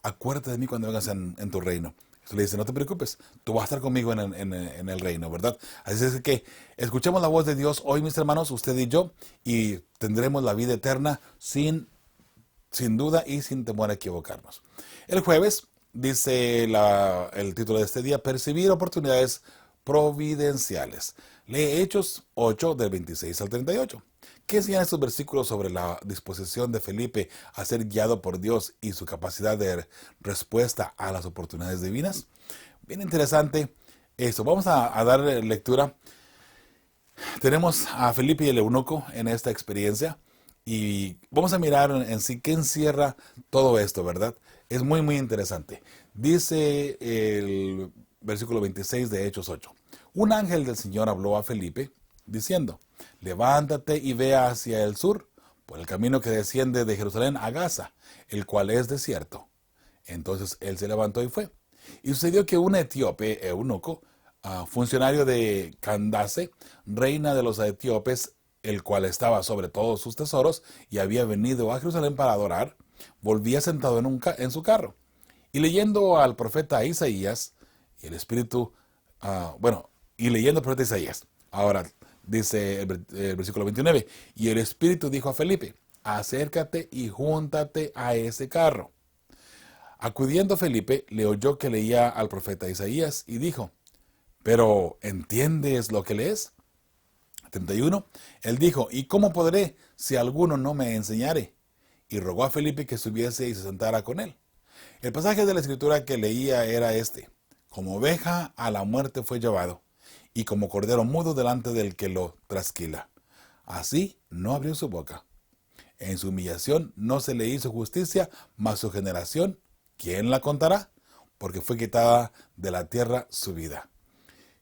acuérdate de mí cuando vengas en tu reino. Jesús le dice, no te preocupes, tú vas a estar conmigo en el reino, ¿verdad? Así es que escuchemos la voz de Dios hoy, mis hermanos, usted y yo, y tendremos la vida eterna sin duda y sin temor a equivocarnos. El jueves dice el título de este día, percibir oportunidades providenciales. Lee Hechos 8 del 26 al 38. ¿Qué enseñan estos versículos sobre la disposición de Felipe a ser guiado por Dios y su capacidad de respuesta a las oportunidades divinas? Bien interesante esto. Vamos a dar lectura. Tenemos a Felipe y el eunuco en esta experiencia y vamos a mirar en sí qué encierra todo esto, ¿verdad? Es muy, muy interesante. Dice el versículo 26 de Hechos 8. Un ángel del Señor habló a Felipe diciendo, levántate y ve hacia el sur, por el camino que desciende de Jerusalén a Gaza, el cual es desierto. Entonces él se levantó y fue. Y sucedió que un etíope, eunuco, funcionario de Candace, reina de los etíopes, el cual estaba sobre todos sus tesoros y había venido a Jerusalén para adorar, volvía sentado en su carro. Y leyendo al profeta Isaías, y el espíritu, y leyendo al profeta Isaías, ahora dice el versículo 29, y el espíritu dijo a Felipe, acércate y júntate a ese carro. Acudiendo Felipe, le oyó que leía al profeta Isaías y dijo, ¿pero entiendes lo que lees? 31. Él dijo, ¿y cómo podré si alguno no me enseñare? Y rogó a Felipe que subiese y se sentara con él. El pasaje de la escritura que leía era este, como oveja a la muerte fue llevado, y como cordero mudo delante del que lo trasquila. Así no abrió su boca. En su humillación no se le hizo justicia, mas su generación, ¿quién la contará? Porque fue quitada de la tierra su vida.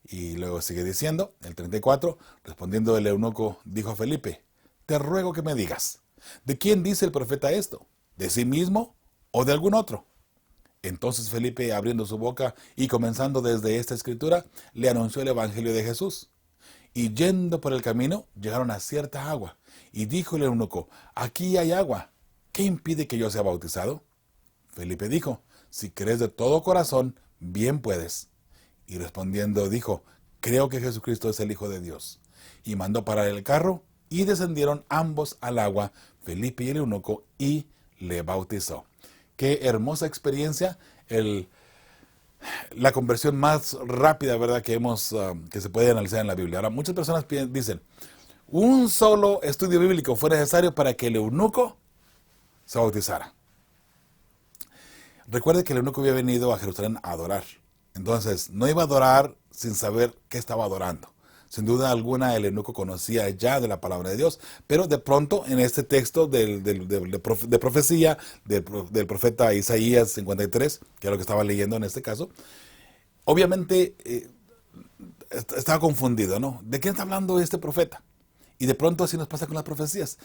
Y luego sigue diciendo, el 34, respondiendo el eunuco, dijo a Felipe, te ruego que me digas, ¿de quién dice el profeta esto? ¿De sí mismo o de algún otro? Entonces Felipe, abriendo su boca y comenzando desde esta escritura, le anunció el evangelio de Jesús. Y yendo por el camino, llegaron a cierta agua. Y dijo el eunuco, aquí hay agua, ¿qué impide que yo sea bautizado? Felipe dijo, si crees de todo corazón, bien puedes. Y respondiendo dijo, creo que Jesucristo es el Hijo de Dios. Y mandó parar el carro, y descendieron ambos al agua, Felipe y el eunuco, y le bautizó. Qué hermosa experiencia, la conversión más rápida, ¿verdad?, que se puede analizar en la Biblia. Ahora, muchas personas dicen, un solo estudio bíblico fue necesario para que el eunuco se bautizara. Recuerde que el eunuco había venido a Jerusalén a adorar. Entonces, no iba a adorar sin saber qué estaba adorando. Sin duda alguna, el eunuco conocía ya de la palabra de Dios, pero de pronto en este texto de profecía del profeta Isaías 53, que es lo que estaba leyendo en este caso, obviamente estaba confundido, ¿no? ¿De quién está hablando este profeta? Y de pronto así nos pasa con las profecías.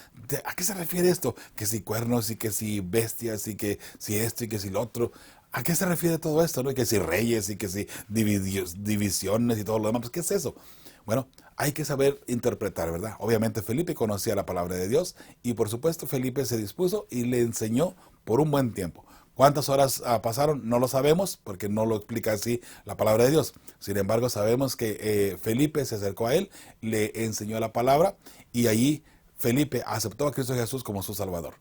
¿A qué se refiere esto? Que si cuernos y que si bestias y que si esto y que si lo otro. ¿A qué se refiere todo esto? ¿No? Y que si reyes y que si divisiones y todo lo demás. Pues, ¿qué es eso? Bueno, hay que saber interpretar, ¿verdad? Obviamente Felipe conocía la palabra de Dios y por supuesto Felipe se dispuso y le enseñó por un buen tiempo. ¿Cuántas horas pasaron? No lo sabemos porque no lo explica así la palabra de Dios. Sin embargo, sabemos que Felipe se acercó a él, le enseñó la palabra y allí Felipe aceptó a Cristo Jesús como su Salvador.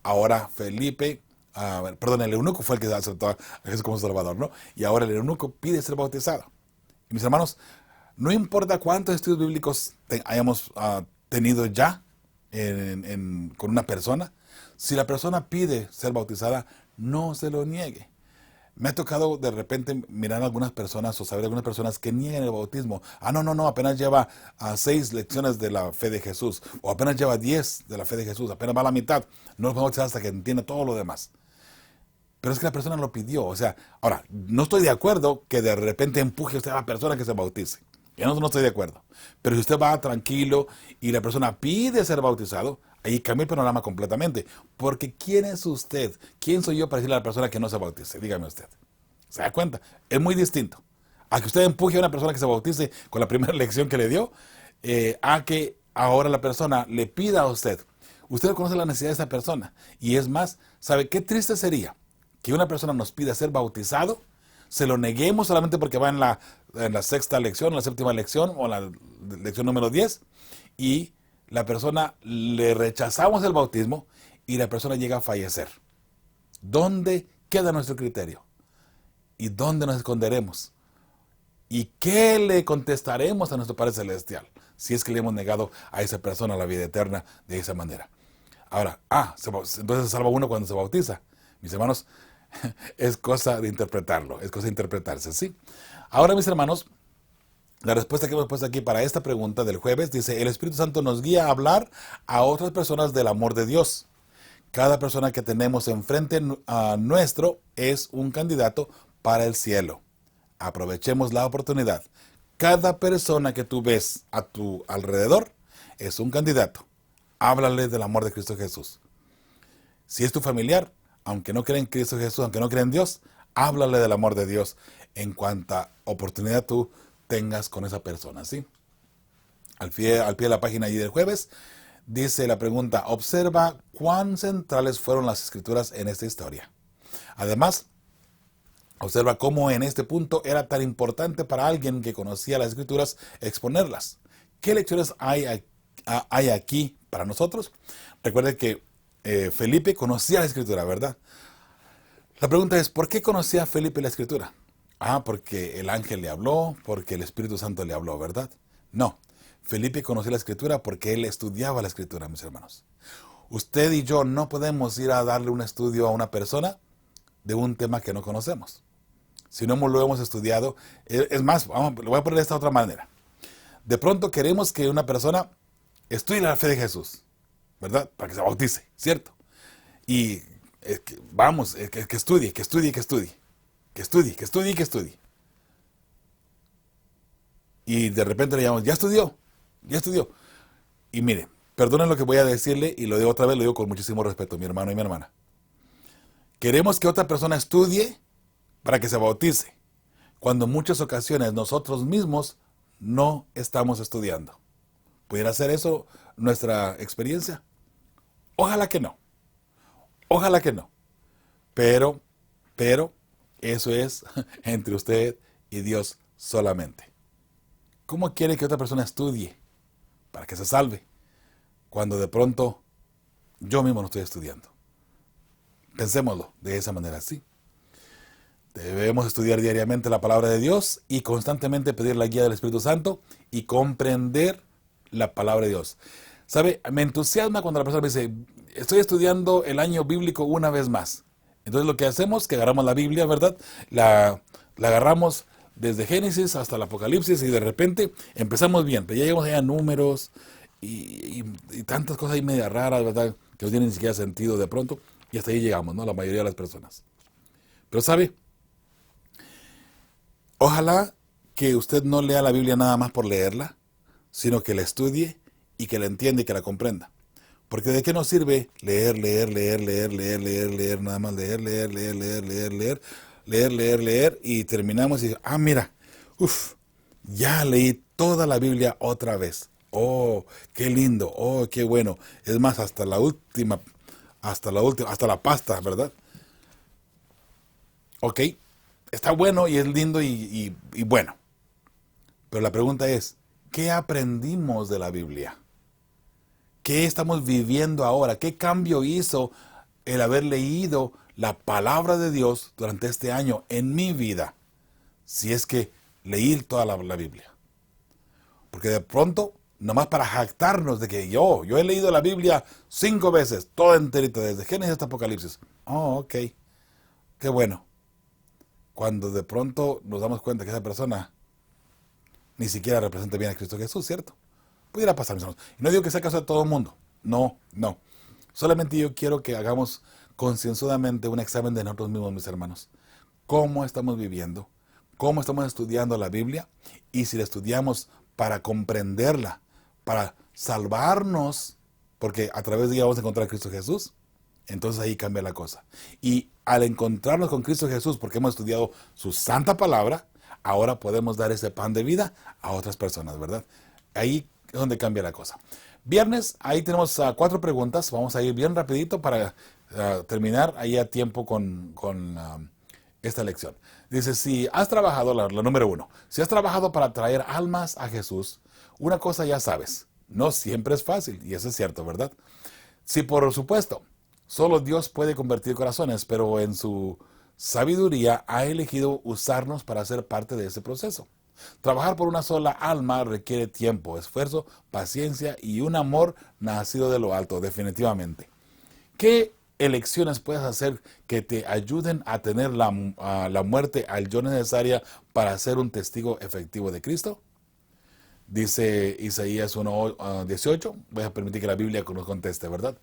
Ahora Felipe, el eunuco fue el que aceptó a Jesús como su Salvador, ¿no? Y ahora el eunuco pide ser bautizado. Y mis hermanos, no importa cuántos estudios bíblicos hayamos tenido ya con una persona, si la persona pide ser bautizada, no se lo niegue. Me ha tocado de repente mirar a algunas personas o saber de algunas personas que niegan el bautismo. No, apenas lleva 6 lecciones de la fe de Jesús, o apenas lleva 10 de la fe de Jesús, apenas va a la mitad, no nos vamos a bautizar hasta que entienda todo lo demás. Pero es que la persona lo pidió. O sea, ahora, no estoy de acuerdo que de repente empuje usted a la persona que se bautice. Yo no estoy de acuerdo. Pero si usted va tranquilo y la persona pide ser bautizado, ahí cambia el panorama completamente. Porque ¿quién es usted? ¿Quién soy yo para decirle a la persona que no se bautice? Dígame usted. ¿Se da cuenta? Es muy distinto a que usted empuje a una persona que se bautice con la primera lección que le dio, a que ahora la persona le pida a usted. Usted conoce la necesidad de esa persona. Y es más, ¿sabe qué triste sería que una persona nos pida ser bautizado, se lo neguemos solamente porque va en la 6ª lección, en la 7ª lección o en la lección número 10, y la persona le rechazamos el bautismo y la persona llega a fallecer? ¿Dónde queda nuestro criterio? ¿Y dónde nos esconderemos? ¿Y qué le contestaremos a nuestro Padre Celestial si es que le hemos negado a esa persona la vida eterna de esa manera? Ahora, entonces se salva uno cuando se bautiza. Mis hermanos, es cosa de interpretarlo, es cosa de interpretarse, ¿sí? Ahora, mis hermanos, la respuesta que hemos puesto aquí para esta pregunta del jueves dice: el Espíritu Santo nos guía a hablar a otras personas del amor de Dios. Cada persona que tenemos enfrente a nuestro es un candidato para el cielo. Aprovechemos la oportunidad. Cada persona que tú ves a tu alrededor es un candidato. Háblale del amor de Cristo Jesús. Si es tu familiar, aunque no cree en Cristo Jesús, aunque no cree en Dios, háblale del amor de Dios en cuanta oportunidad tú tengas con esa persona, ¿sí? Al pie de la página allí del jueves, dice la pregunta: observa cuán centrales fueron las Escrituras en esta historia. Además, observa cómo en este punto era tan importante para alguien que conocía las Escrituras exponerlas. ¿Qué lecciones hay aquí para nosotros? Recuerde que Felipe conocía la Escritura, ¿verdad? La pregunta es: ¿por qué conocía Felipe la Escritura? Porque el ángel le habló, porque el Espíritu Santo le habló, ¿verdad? No, Felipe conocía la Escritura porque él estudiaba la Escritura, mis hermanos. Usted y yo no podemos ir a darle un estudio a una persona de un tema que no conocemos. Si no lo hemos estudiado, es más, lo voy a poner de esta otra manera. De pronto queremos que una persona estudie la fe de Jesús, ¿verdad? Para que se bautice, ¿cierto? Y que estudie. Y de repente le llamamos: ya estudió. Y mire, perdonen lo que voy a decirle, y lo digo otra vez, lo digo con muchísimo respeto, mi hermano y mi hermana. Queremos que otra persona estudie para que se bautice, cuando en muchas ocasiones nosotros mismos no estamos estudiando. ¿Pudiera ser eso nuestra experiencia? Ojalá que no. Pero eso es entre usted y Dios solamente. ¿Cómo quiere que otra persona estudie para que se salve, cuando de pronto yo mismo no estoy estudiando? Pensémoslo de esa manera, sí. Debemos estudiar diariamente la palabra de Dios y constantemente pedir la guía del Espíritu Santo y comprender la palabra de Dios. ¿Sabe? Me entusiasma cuando la persona me dice: estoy estudiando el año bíblico una vez más. Entonces lo que hacemos es que agarramos la Biblia, ¿verdad? La agarramos desde Génesis hasta el Apocalipsis y de repente empezamos bien, pero ya llegamos allá a números y tantas cosas ahí media raras, ¿verdad? Que no tienen ni siquiera sentido de pronto, y hasta ahí llegamos, ¿no? La mayoría de las personas. Pero ¿sabe? Ojalá que usted no lea la Biblia nada más por leerla, sino que la estudie y que la entienda y que la comprenda. Porque ¿de qué nos sirve leer, nada más leer, y terminamos y mira, ya leí toda la Biblia otra vez. Oh, qué lindo, oh, qué bueno. Es más, hasta la pasta, ¿verdad? Ok, está bueno y es lindo y bueno. Pero la pregunta es: ¿qué aprendimos de la Biblia? ¿Qué estamos viviendo ahora? ¿Qué cambio hizo el haber leído la palabra de Dios durante este año en mi vida? Si es que leí toda la Biblia. Porque de pronto, nomás para jactarnos de que yo he leído la Biblia 5 veces, toda enterita, desde Génesis hasta Apocalipsis. Oh, ok. Qué bueno. cuando de pronto nos damos cuenta que esa persona ni siquiera representa bien a Cristo Jesús, ¿cierto? Pudiera pasar, mis hermanos. Y no digo que sea el caso de todo el mundo. No, no. Solamente yo quiero que hagamos concienzudamente un examen de nosotros mismos, mis hermanos. ¿Cómo estamos viviendo? ¿Cómo estamos estudiando la Biblia? Y si la estudiamos para comprenderla, para salvarnos, porque a través de ella vamos a encontrar a Cristo Jesús, entonces ahí cambia la cosa. Y al encontrarnos con Cristo Jesús, porque hemos estudiado su santa palabra, ahora podemos dar ese pan de vida a otras personas, ¿verdad? Ahí es donde cambia la cosa. Viernes, ahí tenemos 4 preguntas. Vamos a ir bien rapidito para terminar ahí a tiempo con esta lección. Dice, si has trabajado, la número 1, si has trabajado para traer almas a Jesús, una cosa ya sabes, no siempre es fácil, y eso es cierto, ¿verdad? Sí, por supuesto, solo Dios puede convertir corazones, pero en su sabiduría ha elegido usarnos para ser parte de ese proceso. Trabajar por una sola alma requiere tiempo, esfuerzo, paciencia y un amor nacido de lo alto, definitivamente. ¿Qué elecciones puedes hacer que te ayuden a tener la muerte al yo necesaria para ser un testigo efectivo de Cristo? Dice Isaías 1:18, voy a permitir que la Biblia nos conteste, ¿verdad?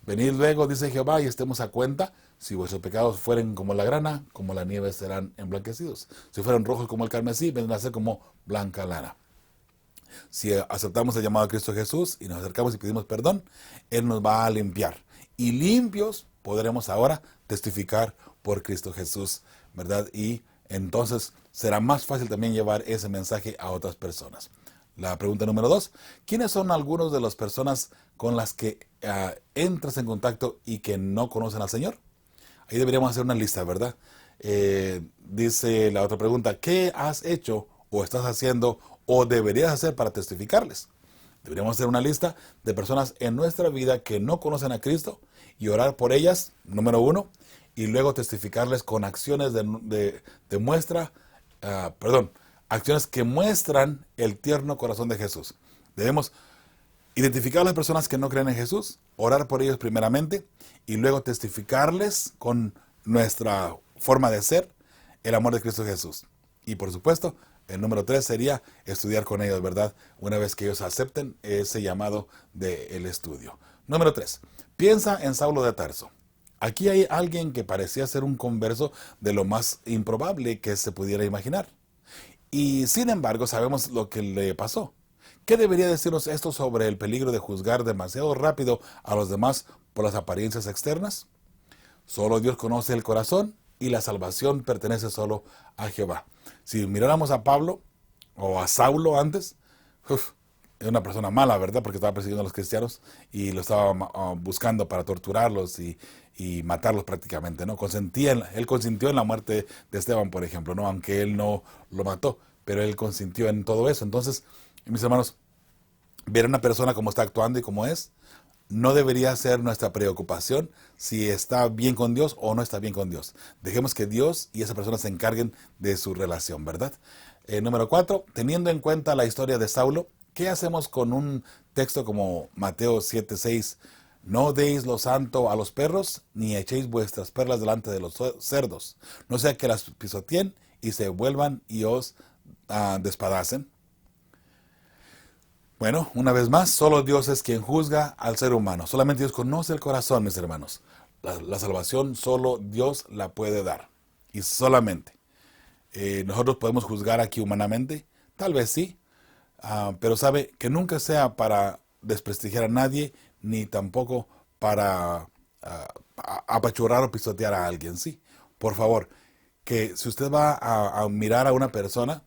Venid luego, dice Jehová, y estemos a cuenta. Si vuestros pecados fueren como la grana, como la nieve serán emblanquecidos. Si fueran rojos como el carmesí, vendrán a ser como blanca lana. Si aceptamos el llamado a Cristo Jesús y nos acercamos y pedimos perdón, Él nos va a limpiar. Y limpios podremos ahora testificar por Cristo Jesús, ¿verdad? Y entonces será más fácil también llevar ese mensaje a otras personas. La pregunta número 2, ¿quiénes son algunos de las personas con las que entras en contacto y que no conocen al Señor? Ahí deberíamos hacer una lista, ¿verdad? Dice la otra pregunta, ¿qué has hecho o estás haciendo o deberías hacer para testificarles? Deberíamos hacer una lista de personas en nuestra vida que no conocen a Cristo y orar por ellas, número 1, y luego testificarles con acciones acciones que muestran el tierno corazón de Jesús. Debemos identificar a las personas que no creen en Jesús, orar por ellos primeramente y luego testificarles con nuestra forma de ser el amor de Cristo Jesús. Y por supuesto, el número 3 sería estudiar con ellos, ¿verdad? Una vez que ellos acepten ese llamado del estudio. Número 3. Piensa en Saulo de Tarso. Aquí hay alguien que parecía ser un converso de lo más improbable que se pudiera imaginar. Y sin embargo, sabemos lo que le pasó. ¿Qué debería decirnos esto sobre el peligro de juzgar demasiado rápido a los demás por las apariencias externas? Solo Dios conoce el corazón y la salvación pertenece solo a Jehová. Si miráramos a Pablo o a Saulo antes, era una persona mala, ¿verdad? Porque estaba persiguiendo a los cristianos y lo estaba buscando para torturarlos y matarlos prácticamente, ¿no? Él consintió en la muerte de Esteban, por ejemplo, ¿no? Aunque él no lo mató, pero él consintió en todo eso. Entonces, mis hermanos, ver a una persona cómo está actuando y cómo es, no debería ser nuestra preocupación si está bien con Dios o no está bien con Dios. Dejemos que Dios y esa persona se encarguen de su relación, ¿verdad? Número 4, teniendo en cuenta la historia de Saulo, ¿qué hacemos con un texto como Mateo 7:6? No deis lo santo a los perros, ni echéis vuestras perlas delante de los cerdos, no sea que las pisoteen y se vuelvan y os despedacen. Bueno, una vez más, solo Dios es quien juzga al ser humano. Solamente Dios conoce el corazón, mis hermanos. La salvación solo Dios la puede dar. Y solamente. Nosotros podemos juzgar aquí humanamente, tal vez sí, pero sabe que nunca sea para desprestigiar a nadie, ni tampoco para apachurrar o pisotear a alguien, ¿sí? Por favor, que si usted va a mirar a una persona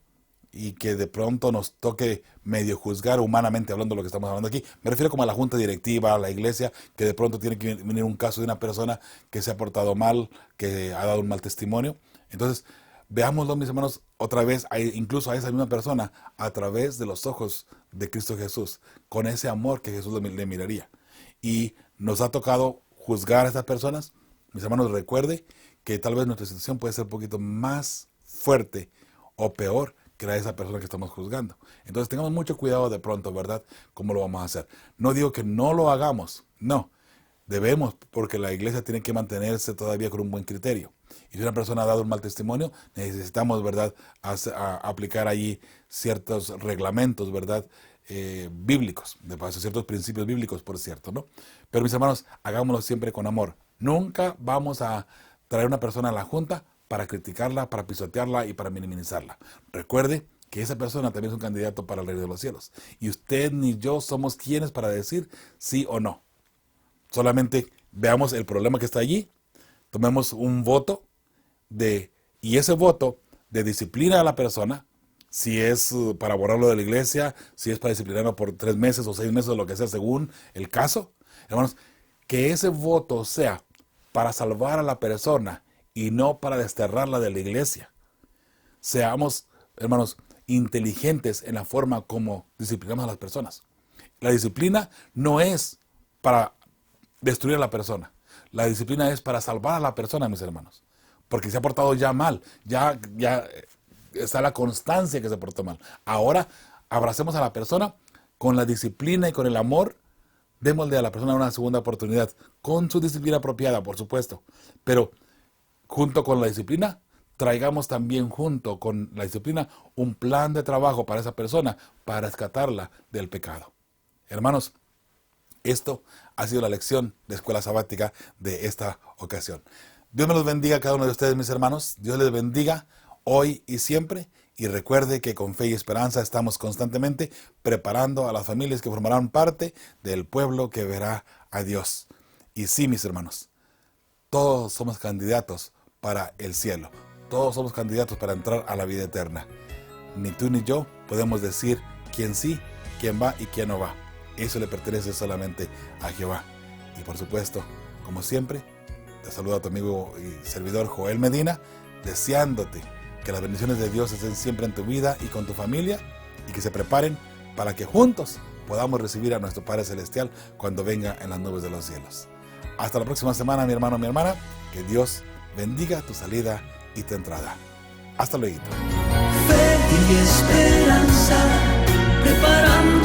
y que de pronto nos toque medio juzgar humanamente hablando de lo que estamos hablando aquí, me refiero como a la junta directiva, a la iglesia, que de pronto tiene que venir un caso de una persona que se ha portado mal, que ha dado un mal testimonio. Entonces, veámoslo, mis hermanos, otra vez, incluso a esa misma persona, a través de los ojos de Cristo Jesús, con ese amor que Jesús le miraría. Y nos ha tocado juzgar a estas personas. Mis hermanos, recuerde que tal vez nuestra situación puede ser un poquito más fuerte o peor que la de esa persona que estamos juzgando. Entonces tengamos mucho cuidado de pronto, ¿verdad? ¿Cómo lo vamos a hacer? No digo que no lo hagamos, no. Debemos, porque la iglesia tiene que mantenerse todavía con un buen criterio. Y si una persona ha dado un mal testimonio, necesitamos, ¿verdad?, aplicar allí ciertos reglamentos, ¿verdad?, bíblicos, de paso, ciertos principios bíblicos, por cierto, ¿no? Pero mis hermanos, hagámoslo siempre con amor. Nunca vamos a traer una persona a la junta para criticarla, para pisotearla y para minimizarla. Recuerde que esa persona también es un candidato para el reino de los cielos. Y usted ni yo somos quienes para decir sí o no. Solamente veamos el problema que está allí, tomemos un voto y ese voto de disciplina a la persona, si es para borrarlo de la iglesia, si es para disciplinarlo por 3 meses o 6 meses o lo que sea según el caso. Hermanos, que ese voto sea para salvar a la persona y no para desterrarla de la iglesia. Seamos, hermanos, inteligentes en la forma como disciplinamos a las personas. La disciplina no es para destruir a la persona. La disciplina es para salvar a la persona, mis hermanos. Porque se ha portado ya mal. Ya está la constancia que se portó mal. Ahora abracemos a la persona con la disciplina y con el amor. Démosle a la persona una segunda oportunidad. Con su disciplina apropiada, por supuesto. Pero junto con la disciplina, traigamos también junto con la disciplina un plan de trabajo para esa persona, para rescatarla del pecado. Hermanos, esto ha sido la lección de Escuela Sabática de esta ocasión. Dios me los bendiga a cada uno de ustedes, mis hermanos. Dios les bendiga hoy y siempre. Y recuerde que con fe y esperanza estamos constantemente preparando a las familias que formarán parte del pueblo que verá a Dios. Y sí, mis hermanos, todos somos candidatos para el cielo. Todos somos candidatos para entrar a la vida eterna. Ni tú ni yo podemos decir quién sí, quién va y quién no va. Eso le pertenece solamente a Jehová. Y por supuesto, como siempre, te saluda tu amigo y servidor Joel Medina, deseándote que las bendiciones de Dios estén siempre en tu vida y con tu familia, y que se preparen para que juntos podamos recibir a nuestro Padre Celestial cuando venga en las nubes de los cielos. Hasta la próxima semana, mi hermano, mi hermana. Que Dios bendiga tu salida y tu entrada. Hasta luego. Fe y esperanza, preparando